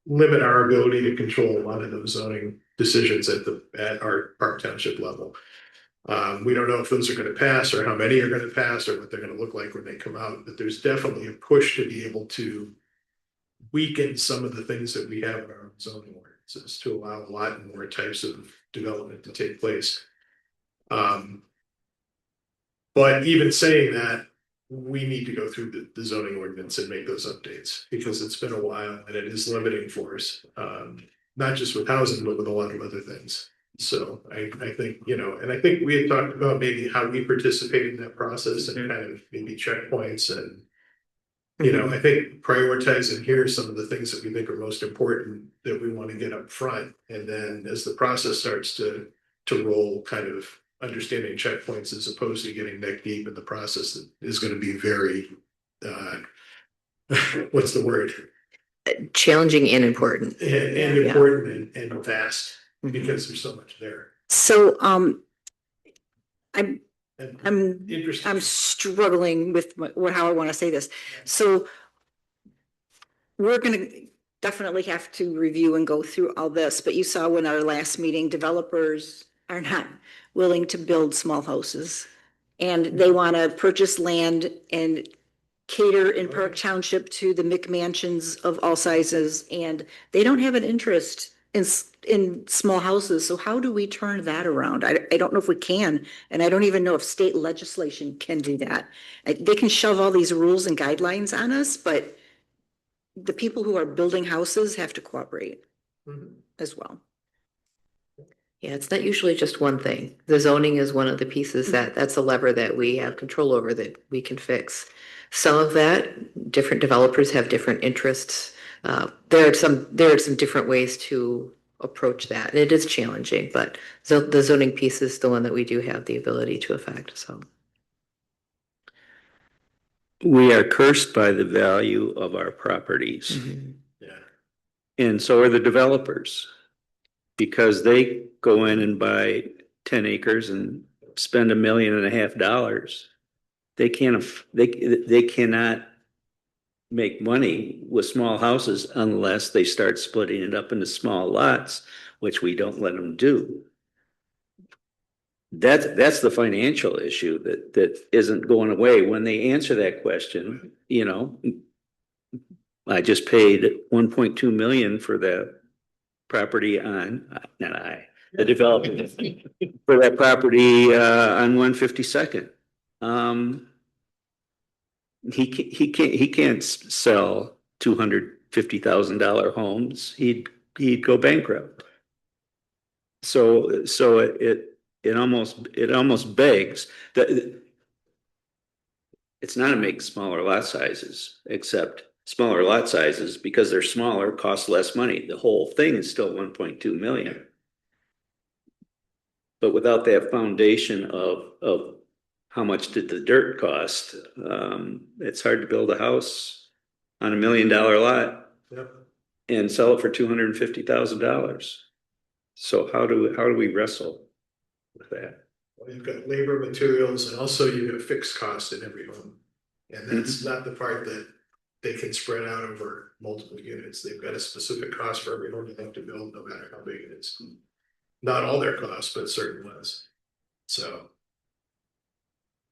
limit our ability to control a lot of those zoning decisions at our Park Township level. We don't know if those are going to pass or how many are going to pass or what they're going to look like when they come out, but there's definitely a push to be able to weaken some of the things that we have in our zoning ordinances to allow a lot more types of development to take place. But even saying that, we need to go through the zoning ordinance and make those updates because it's been a while and it is limiting for us, not just with housing, but with a lot of other things. So I think, and I think we had talked about maybe how we participate in that process and kind of maybe checkpoints and, I think prioritizing here some of the things that we think are most important that we want to get up front. And then as the process starts to roll, kind of understanding checkpoints as opposed to getting neck deep in the process that is going to be very, what's the word? Challenging and important. And important and vast because there's so much there. So And interesting. I'm struggling with how I want to say this. So we're going to definitely have to review and go through all this, but you saw when our last meeting, developers are not willing to build small houses and they want to purchase land and cater in Park Township to the McMansions of all sizes, and they don't have an interest in small houses. So how do we turn that around? I don't know if we can, and I don't even know if state legislation can do that. They can shove all these rules and guidelines on us, but the people who are building houses have to cooperate as well. Yeah, it's not usually just one thing. The zoning is one of the pieces that's a lever that we have control over that we can fix. Some of that, different developers have different interests. There are some different ways to approach that. And it is challenging, but the zoning piece is the one that we do have the ability to affect, so. We are cursed by the value of our properties. Yeah. And so are the developers. Because they go in and buy 10 acres and spend $1.5 million. They cannot make money with small houses unless they start splitting it up into small lots, which we don't let them do. That's the financial issue that isn't going away. When they answer that question, you know, I just paid 1.2 million for the property on, the development for that property on 152nd. He can't sell $250,000 homes. He'd go bankrupt. So it almost begs that it's not to make smaller lot sizes, except smaller lot sizes, because they're smaller, cost less money. The whole thing is still 1.2 million. But without that foundation of how much did the dirt cost, it's hard to build a house on $1 million lot and sell it for $250,000. So how do we wrestle with that? Well, you've got labor, materials, and also you've got fixed costs in every home. And that's not the part that they can spread out over multiple units. They've got a specific cost for every home they have to build, no matter how big it is. Not all their costs, but certain ones. So,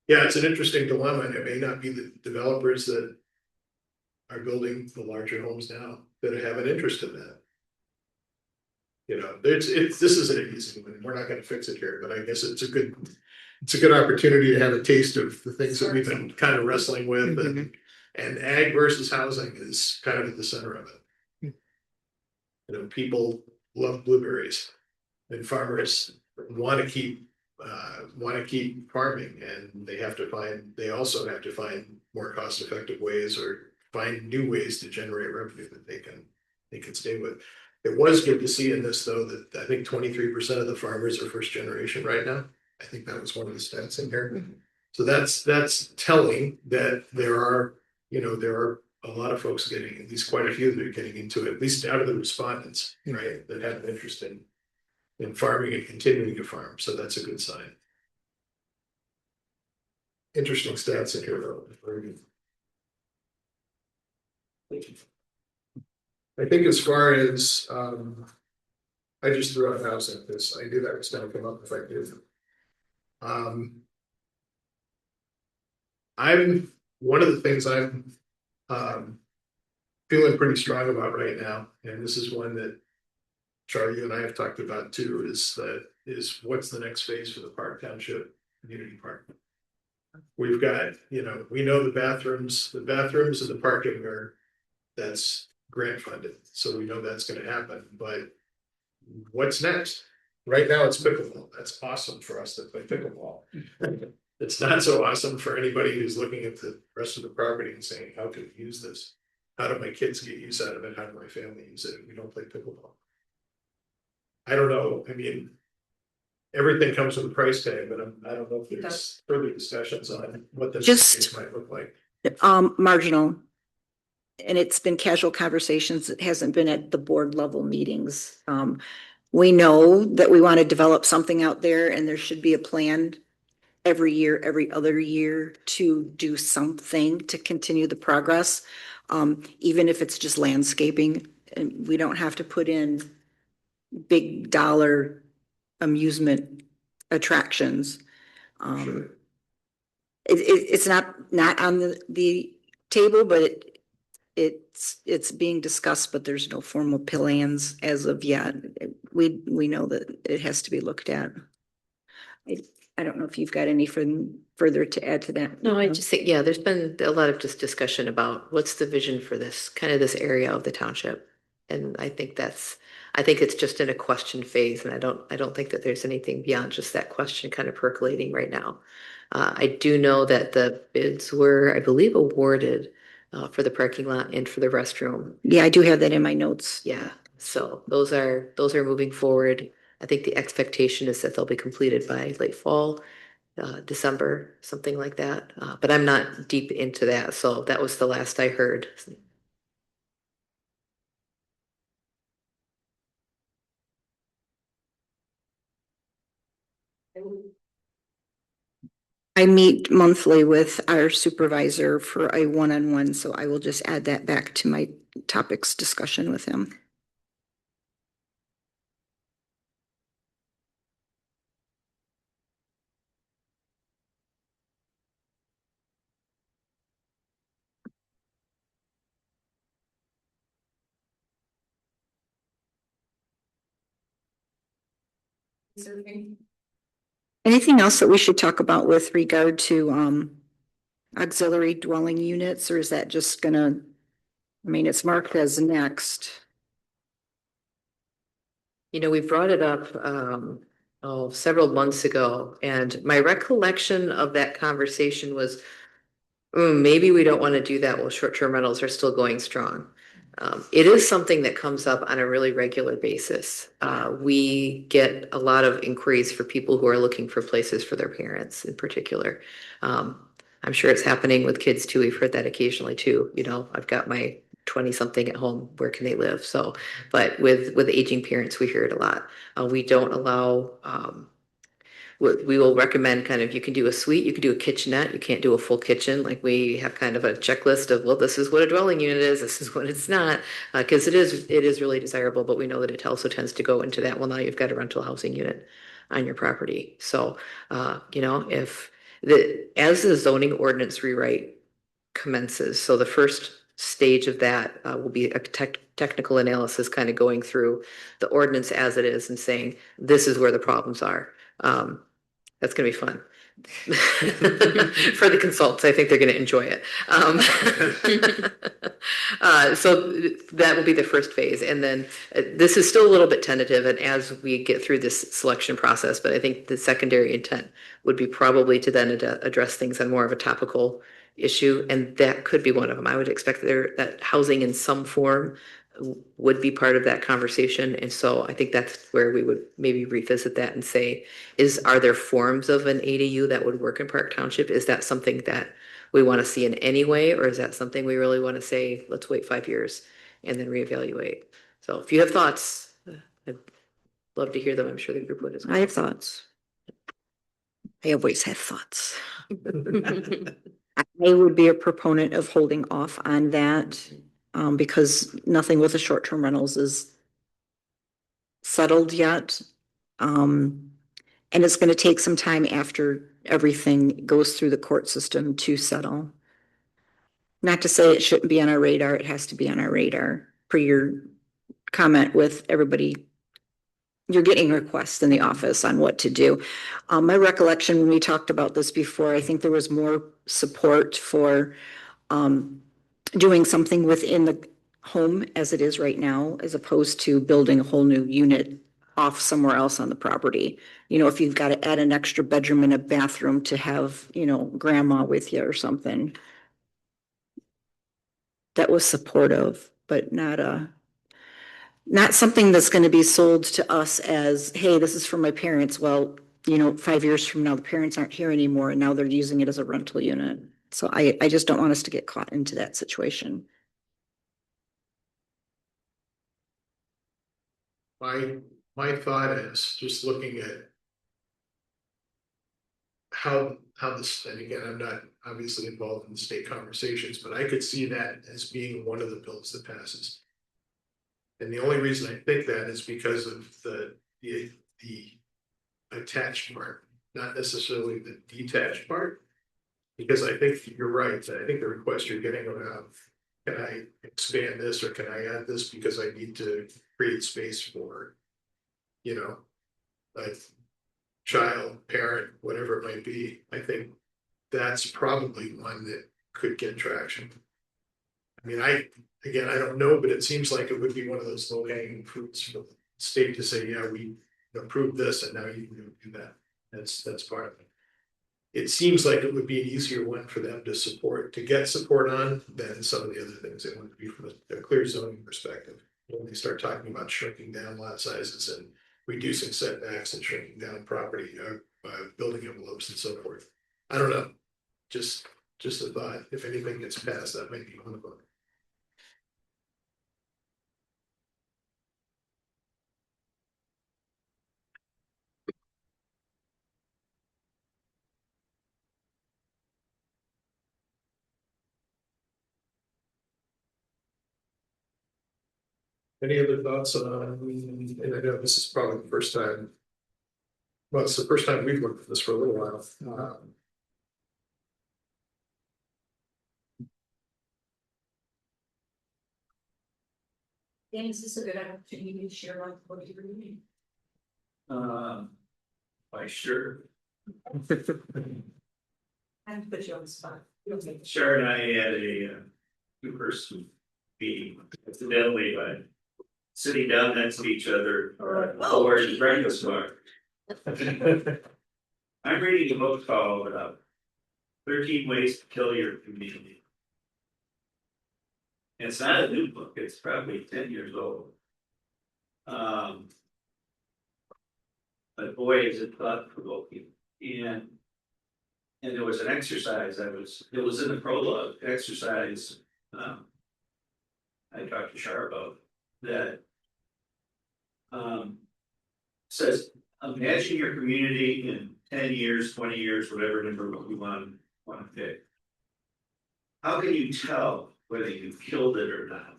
yeah, it's an interesting dilemma, and it may not be the developers that are building the larger homes now that have an interest in that. You know, this isn't an easy one. We're not going to fix it here, but I guess it's a good opportunity to have a taste of the things that we've been kind of wrestling with, and ag versus housing is kind of at the center of it. You know, people love blueberries, and farmers want to keep farming, and they also have to find more cost-effective ways or find new ways to generate revenue that they can stay with. It was good to see in this, though, that I think 23% of the farmers are first generation right now. I think that was one of the stats in here. So that's telling that there are a lot of folks getting, at least quite a few that are getting into it, at least out of the respondents, right, that have an interest in farming and continuing to farm. So that's a good sign. Interesting stats in here, though. I think as far as I just threw out housing because I knew that was going to come up if I did. I'm one of the things I'm feeling pretty strong about right now, and this is one that Charlie, you and I have talked about too, is what's the next phase for the Park Township Community Park. We've got, we know the bathrooms and the parking that's grant funded, so we know that's going to happen. But what's next? Right now, it's pickleball. That's awesome for us to play pickleball. It's not so awesome for anybody who's looking at the rest of the property and saying, "How could we use this? How do my kids get use out of it? How do my family use it if we don't play pickleball?" I don't know. I mean, everything comes with a price tag, but I don't know if there's further discussions on what this space might look like. Marginal. And it's been casual conversations. It hasn't been at the board level meetings. We know that we want to develop something out there, and there should be a plan every year, every other year to do something to continue the progress. Even if it's just landscaping, and we don't have to put in big dollar amusement attractions. It's not on the table, but it's being discussed, but there's no formal plans as of yet. We know that it has to be looked at. I don't know if you've got anything further to add to that. No, I just think, yeah, there's been a lot of just discussion about what's the vision for this, kind of this area of the township. And I think it's just in a question phase, and I don't think that there's anything beyond just that question kind of percolating right now. I do know that the bids were, I believe, awarded for the parking lot and for the restroom. Yeah, I do have that in my notes. Yeah, so those are moving forward. I think the expectation is that they'll be completed by late fall, December, something like that. But I'm not deep into that, so that was the last I heard. I meet monthly with our supervisor for a one-on-one, so I will just add that back to my topics discussion with him. Anything else that we should talk about with regard to auxiliary dwelling units, or is that just gonna, I mean, it's marked as next. You know, we brought it up several months ago, and my recollection of that conversation was, maybe we don't want to do that while short-term rentals are still going strong. It is something that comes up on a really regular basis. We get a lot of inquiries for people who are looking for places for their parents in particular. I'm sure it's happening with kids too. We've heard that occasionally too. You know, I've got my 20-something at home. Where can they live? So, but with aging parents, we hear it a lot. We don't allow, we will recommend kind of, you can do a suite, you can do a kitchenette, you can't do a full kitchen. Like we have kind of a checklist of, well, this is what a dwelling unit is, this is what it's not, because it is really desirable, but we know that it also tends to go into that, well, now you've got a rental housing unit on your property. So, you know, as the zoning ordinance rewrite commences, so the first stage of that will be a technical analysis, kind of going through the ordinance as it is and saying, this is where the problems are. That's going to be fun. For the consultants, I think they're going to enjoy it. So that will be the first phase. And then this is still a little bit tentative, and as we get through this selection process, but I think the secondary intent would be probably to then address things on more of a topical issue, and that could be one of them. I would expect that housing in some form would be part of that conversation. And so I think that's where we would maybe revisit that and say, are there forms of an ADU that would work in Park Township? Is that something that we want to see in any way? Or is that something we really want to say, let's wait 5 years and then reevaluate? So if you have thoughts, I'd love to hear them. I'm sure the group would as well. I have thoughts. I always have thoughts. I would be a proponent of holding off on that, because nothing with the short-term rentals is settled yet. And it's going to take some time after everything goes through the court system to settle. Not to say it shouldn't be on our radar, it has to be on our radar. Per your comment with everybody, you're getting requests in the office on what to do. My recollection when we talked about this before, I think there was more support for doing something within the home as it is right now, as opposed to building a whole new unit off somewhere else on the property. You know, if you've got to add an extra bedroom and a bathroom to have, you know, grandma with you or something. That was supportive, but not something that's going to be sold to us as, hey, this is for my parents. Well, you know, 5 years from now, the parents aren't here anymore and now they're using it as a rental unit. So I just don't want us to get caught into that situation. My thought is just looking at how this, and again, I'm not obviously involved in the state conversations, but I could see that as being one of the bills that passes. And the only reason I think that is because of the attached part, not necessarily the detached part. Because I think you're right, I think the request you're getting around can I expand this or can I add this because I need to create space for, you know, a child, parent, whatever it might be. I think that's probably one that could get traction. I mean, again, I don't know, but it seems like it would be one of those low hanging fruits for the state to say, yeah, we approved this and now you can go do that. That's part of it. It seems like it would be an easier one for them to support, to get support on than some of the other things it would be from a clear zoning perspective. When they start talking about shrinking down lot sizes and reducing setbacks and shrinking down property, building envelopes and so forth. I don't know, just a thought, if anything gets passed, that might be one of them. Any other thoughts on, and I know this is probably the first time. Well, it's the first time we've looked at this for a little while. Dan, is this a good opportunity to share like what you're reading? Why, sure. I have to put you on the spot. Sharon and I had a two-person meeting incidentally by sitting down next to each other over the breakfast bar. I'm reading a book called 13 Ways to Kill Your Community. And it's not a new book, it's probably 10 years old. But boy, is it thought provoking. And there was an exercise it was in the prologue exercise I talked to Shar about that says imagine your community in 10 years, 20 years, whatever number you want to pick. How can you tell whether you've killed it or not?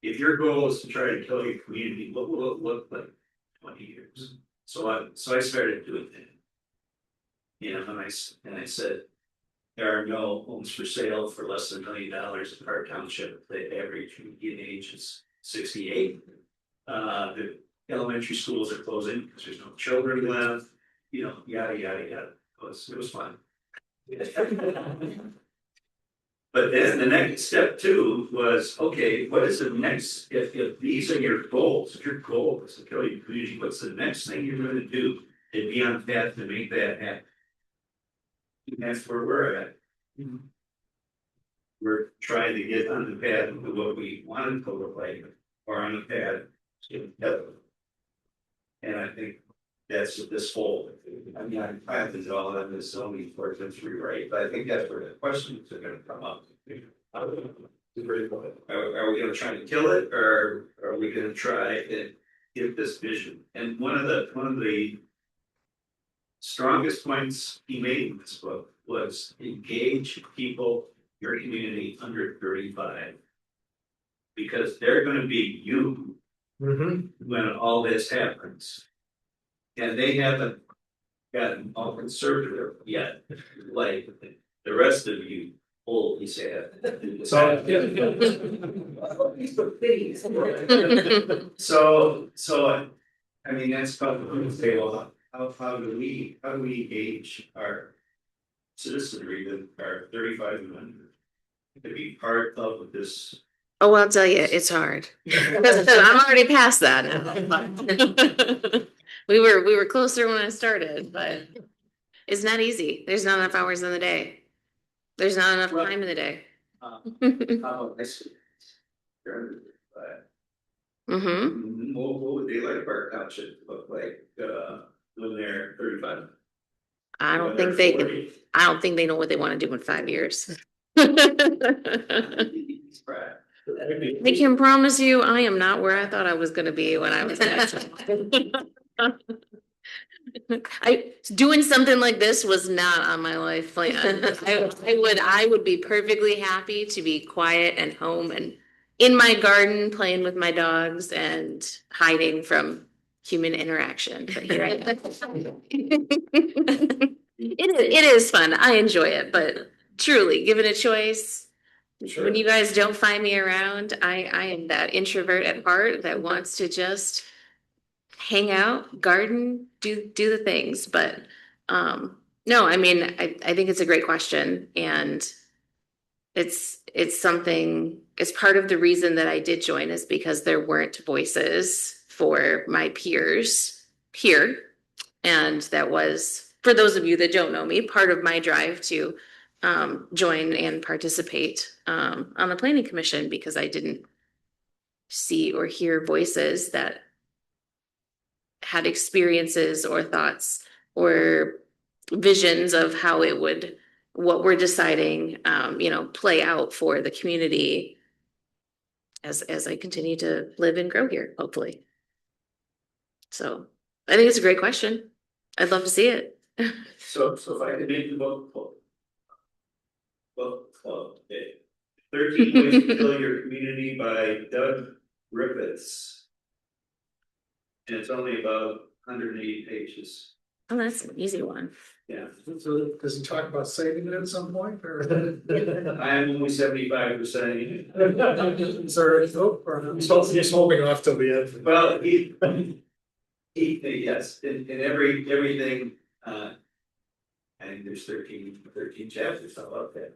If your goal is to try to kill your community, what will it look like 20 years? So I started doing that. You know, and I said, there are no homes for sale for less than $1 million in our township. The average median age is 68. The elementary schools are closing because there's no children left. You know, yada yada yada. It was fun. But then the next step too was, okay, what is the next? If these are your goals, if your goal is to kill your community, what's the next thing you're going to do to be on path to make that happen? And that's where we're at. We're trying to get on the path to what we want to look like, or on the path to heaven. And I think that's what this whole, I mean, I planted it all in this zoning ordinance rewrite, but I think that's where the questions are going to come up. Are we going to try to kill it, or are we going to try and give this vision? And one of the strongest points he made in this book was engage people, your community under 35, because they're going to be you when all this happens. And they haven't gotten all conservative yet, like the rest of you old sad. So I mean that's probably say, well, how do we engage our citizenry that are 35 and under to be part of this? Oh, I'll tell you, it's hard. I'm already past that now. We were closer when I started, but it's not easy. There's not enough hours in the day. There's not enough time in the day. What would Daylight Park Township look like when they're 35? I don't think they know what they want to do in 5 years. I can promise you, I am not where I thought I was gonna be when I was next. Doing something like this was not on my life plan. I would be perfectly happy to be quiet and home and in my garden, playing with my dogs and hiding from human interaction. But here I am. It is fun. I enjoy it, but truly, given a choice, when you guys don't find me around, I am that introvert at heart that wants to just hang out, garden, do the things, but no, I mean, I think it's a great question, and it's something, it's part of the reason that I did join is because there weren't voices for my peers here. And that was, for those of you that don't know me, part of my drive to join and participate on the planning commission, because I didn't see or hear voices that had experiences or thoughts or visions of how it would, what we're deciding, play out for the community as I continue to live and grow here, hopefully. So I think it's a great question. I'd love to see it. So if I could make the book club. Okay. 13 Ways to Kill Your Community by Doug Griffiths. And it's only about 180 pages. Oh, that's an easy one. Yeah. So does he talk about saving it at some point or? I am only 75%. Is there any hope or he's holding off till the end? Well, yes, in everything, I think there's 13 chapters, how about that?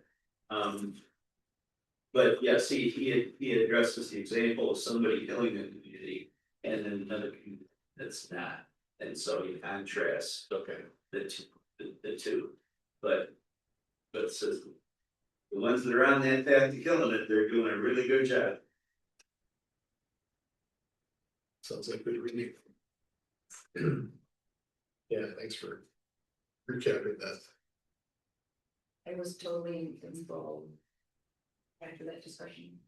But yes, he addresses the example of somebody killing a community and then another community that's not. And so he contrasts the two. But says the ones that are on that path to killing it, they're doing a really good job. Sounds like good reading. Yeah, thanks for recapping that. I was totally involved after that discussion.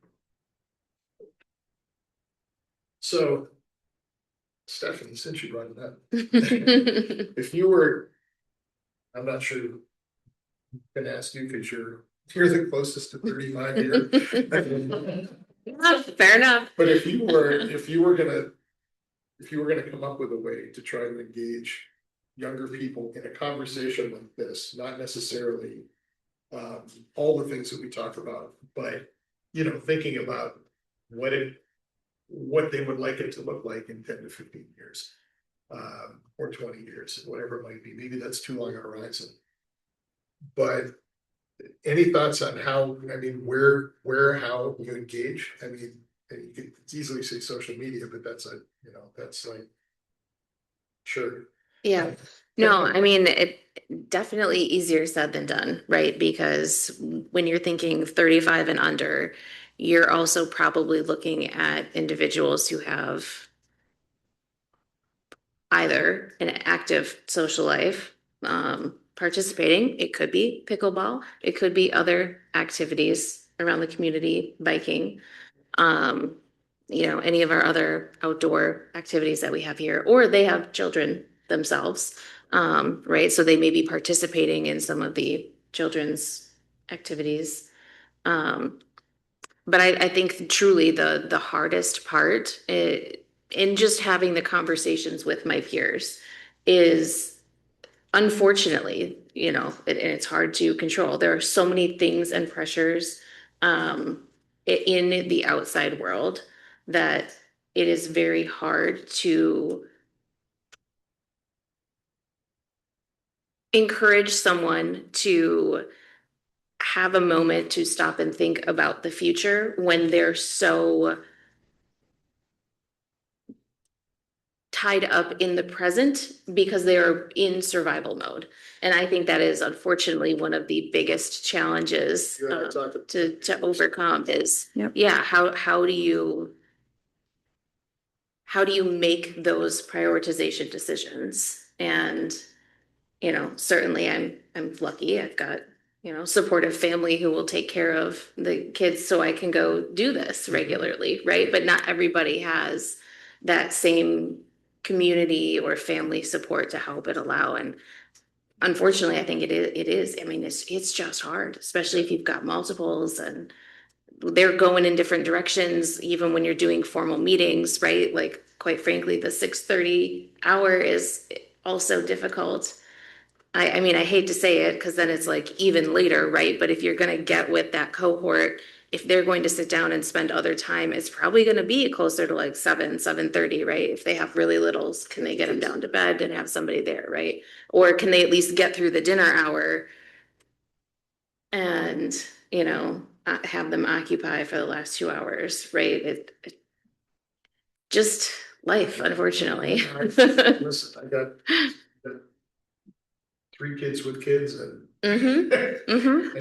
So, Stephanie, since you brought it up, if you were, I'm not sure, I'm gonna ask you because you're the closest to 35 here. Fair enough. But if you were gonna come up with a way to try to engage younger people in a conversation like this, not necessarily all the things that we talk about, but thinking about what they would like it to look like in 10 to 15 years, or 20 years, whatever it might be. Maybe that's too long a horizon. But any thoughts on how, how you engage? I mean, you could easily say social media, but that's like, sure. Yeah, no, I mean, it definitely easier said than done, right? Because when you're thinking 35 and under, you're also probably looking at individuals who have either an active social life, participating. It could be pickleball, it could be other activities around the community, biking, any of our other outdoor activities that we have here, or they have children themselves, right? So they may be participating in some of the children's activities. But I think truly the hardest part in just having the conversations with my peers is, unfortunately, and it's hard to control. There are so many things and pressures in the outside world that it is very hard to encourage someone to have a moment to stop and think about the future when they're so tied up in the present because they are in survival mode. And I think that is unfortunately one of the biggest challenges to overcome is, how do you make those prioritization decisions? And, certainly I'm lucky. I've got, supportive family who will take care of the kids so I can go do this regularly, right? But not everybody has that same community or family support to help it allow. And unfortunately, I think it is. I mean, it's just hard, especially if you've got multiples and they're going in different directions, even when you're doing formal meetings, right? Like, quite frankly, the 6:30 hour is also difficult. I mean, I hate to say it, because then it's like even later, right? But if you're gonna get with that cohort, if they're going to sit down and spend other time, it's probably gonna be closer to like 7:30, right? If they have really littles, can they get them down to bed and have somebody there, right? Or can they at least get through the dinner hour and, have them occupy for the last 2 hours, right? Just life, unfortunately. Listen, I got 3 kids with kids and.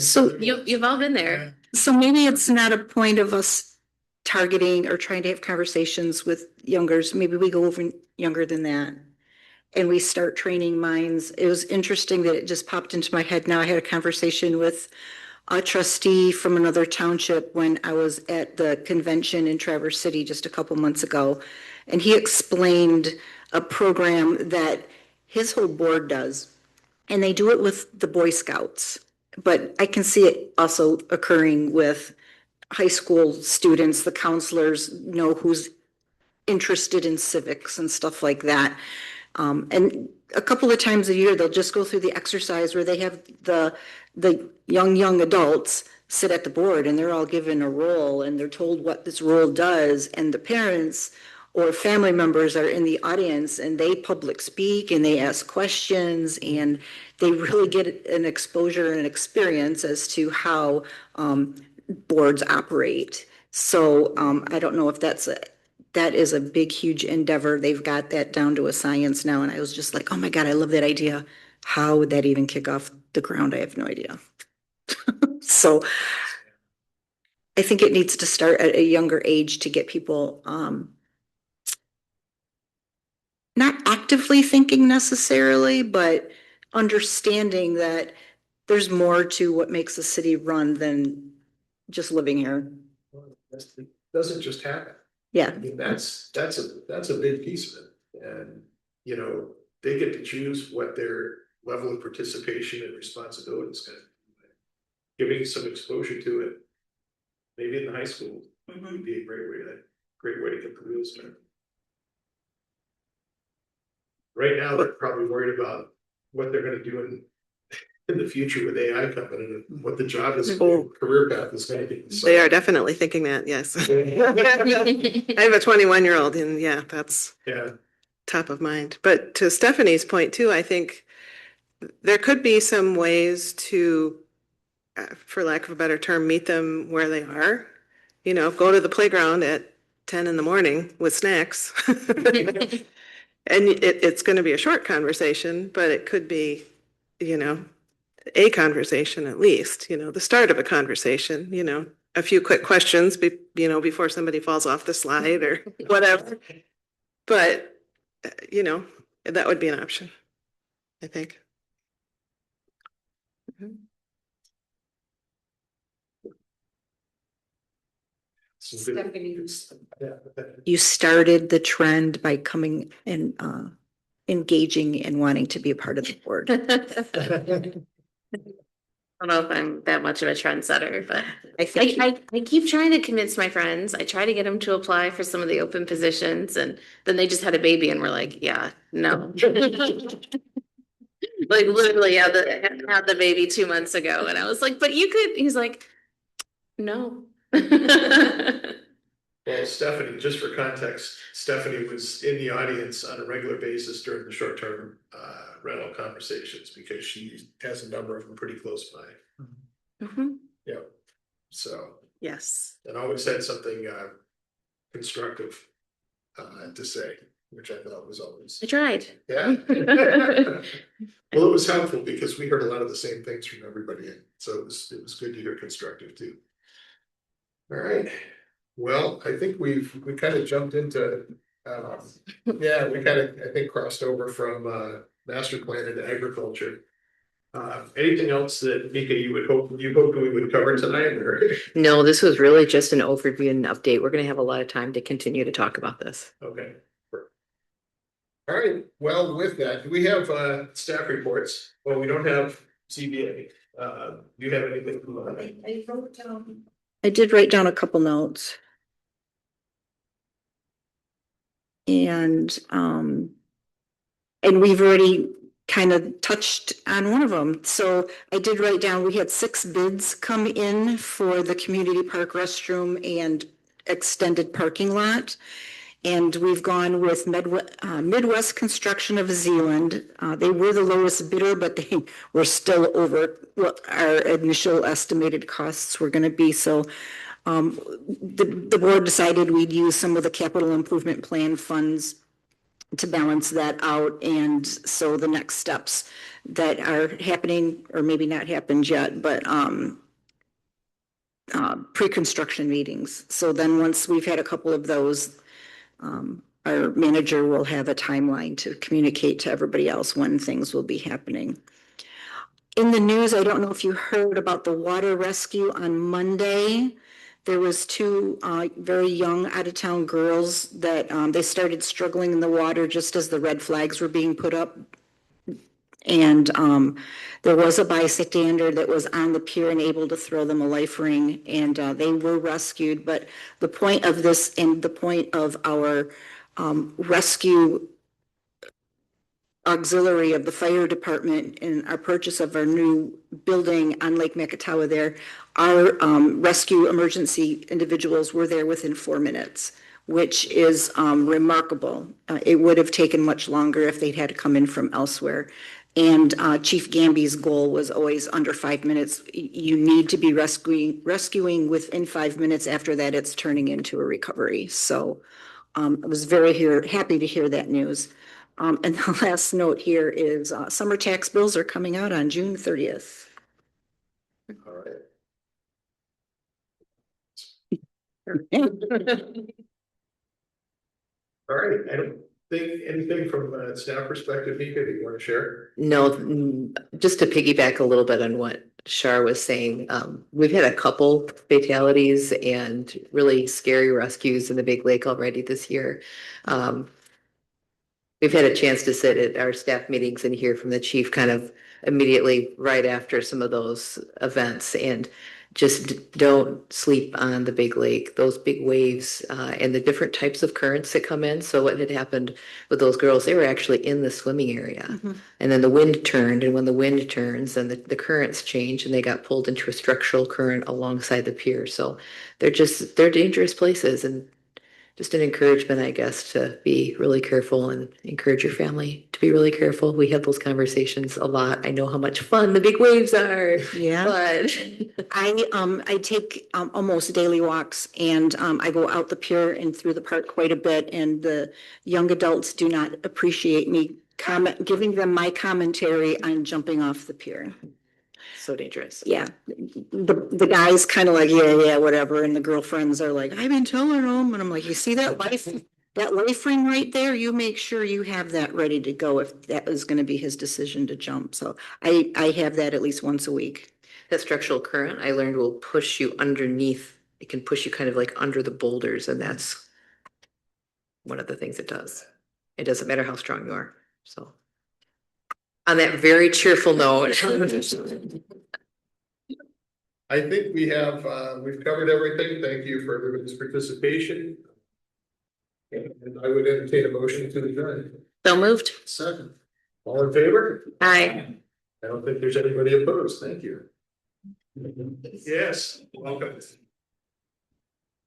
So You've all been there. So maybe it's not a point of us targeting or trying to have conversations with youngers. Maybe we go over younger than that. And we start training minds. It was interesting that it just popped into my head. Now I had a conversation with a trustee from another township when I was at the convention in Traverse City just a couple months ago. And he explained a program that his whole board does. And they do it with the Boy Scouts. But I can see it also occurring with high school students. The counselors know who's interested in civics and stuff like that. And a couple of times a year, they'll just go through the exercise where they have the young adults sit at the board and they're all given a role and they're told what this role does. And the parents or family members are in the audience and they public speak and they ask questions and they really get an exposure and an experience as to how boards operate. So I don't know if that is a big, huge endeavor. They've got that down to a science now. And I was just like, oh my God, I love that idea. How would that even kick off the ground? I have no idea. So I think it needs to start at a younger age to get people not actively thinking necessarily, but understanding that there's more to what makes a city run than just living here. It doesn't just happen. Yeah. I mean, that's a big piece of it. And, they get to choose what their level of participation and responsibility is going to be. Giving some exposure to it, maybe in the high school, would be a great way to get the wheels turning. Right now, they're probably worried about what they're going to do in the future with AI coming and what the job is, career path is going to be. So, They are definitely thinking that, yes. I have a 21-year-old and yeah, that's top of mind. But to Stephanie's point too, I think there could be some ways to, for lack of a better term, meet them where they are. Go to the playground at 10 in the morning with snacks. And it's going to be a short conversation, but it could be, a conversation at least, the start of a conversation, a few quick questions, before somebody falls off the slide or whatever. But, that would be an option, I think. You started the trend by coming and engaging and wanting to be a part of the board. I don't know if I'm that much of a trendsetter, but I think I keep trying to convince my friends. I try to get them to apply for some of the open positions, and then they just had a baby and we're like, yeah, no. Like literally had the baby 2 months ago, and I was like, but you could. He's like, no. Well, Stephanie, just for context, Stephanie was in the audience on a regular basis during the short-term rental conversations because she has a number of them pretty close by. Yeah. So. Yes. And always had something constructive to say, which I thought was always. I tried. Yeah. Well, it was helpful because we heard a lot of the same things from everybody. So it was good to hear constructive too. All right. Well, I think we kind of jumped into, we kind of, I think, crossed over from master plan into agriculture. Anything else that Mika you hoped we would cover tonight? Or? No, this was really just an overview and update. We're going to have a lot of time to continue to talk about this. Okay. All right. Well, with that, do we have staff reports? Well, we don't have CBA. Do you have anything? I did write down a couple notes. And we've already kind of touched on one of them. So I did write down, we had 6 bids come in for the community park restroom and extended parking lot. And we've gone with Midwest Construction of Zealand. They were the lowest bidder, but they were still over what our initial estimated costs were going to be. So the board decided we'd use some of the capital improvement plan funds to balance that out. And so the next steps that are happening, or maybe not happened yet, but pre-construction meetings. So then once we've had a couple of those, our manager will have a timeline to communicate to everybody else when things will be happening. In the news, I don't know if you heard about the water rescue on Monday. There was 2 very young out-of-town girls that they started struggling in the water just as the red flags were being put up. And there was a bystander that was on the pier and able to throw them a life ring, and they were rescued. But the point of this and the point of our rescue auxiliary of the fire department and our purchase of our new building on Lake Macatawa there, our rescue emergency individuals were there within 4 minutes, which is remarkable. It would have taken much longer if they'd had to come in from elsewhere. And Chief Gamby's goal was always under 5 minutes. You need to be rescuing within 5 minutes. After that, it's turning into a recovery. So I was very happy to hear that news. And the last note here is summer tax bills are coming out on June 30th. All right. All right, I don't think anything from a staff perspective, Mika, that you want to share? No, just to piggyback a little bit on what Shar was saying, we've had a couple fatalities and really scary rescues in the Big Lake already this year. We've had a chance to sit at our staff meetings and hear from the chief kind of immediately right after some of those events, and just don't sleep on the Big Lake, those big waves, and the different types of currents that come in. So what had happened with those girls, they were actually in the swimming area. Mm-hmm. And then the wind turned, and when the wind turns, then the currents change, and they got pulled into a structural current alongside the pier. So they're dangerous places, and just an encouragement, I guess, to be really careful and encourage your family to be really careful. We have those conversations a lot. I know how much fun the big waves are. Yeah. But I take almost daily walks, and I go out the pier and through the park quite a bit, and the young adults do not appreciate me giving them my commentary on jumping off the pier. So dangerous. Yeah. The guys kind of like, yeah, whatever. And the girlfriends are like, I've been telling them. And I'm like, you see that life ring right there? You make sure you have that ready to go if that was going to be his decision to jump. So I have that at least once a week. That structural current, I learned, will push you underneath. It can push you kind of like under the boulders. And that's one of the things it does. It doesn't matter how strong you are. So on that very cheerful note. I think we've covered everything. Thank you for everybody's participation. And I would entertain a motion to adjourn. So moved. Second. All in favor? Aye. I don't think there's anybody opposed. Thank you. Yes, welcome.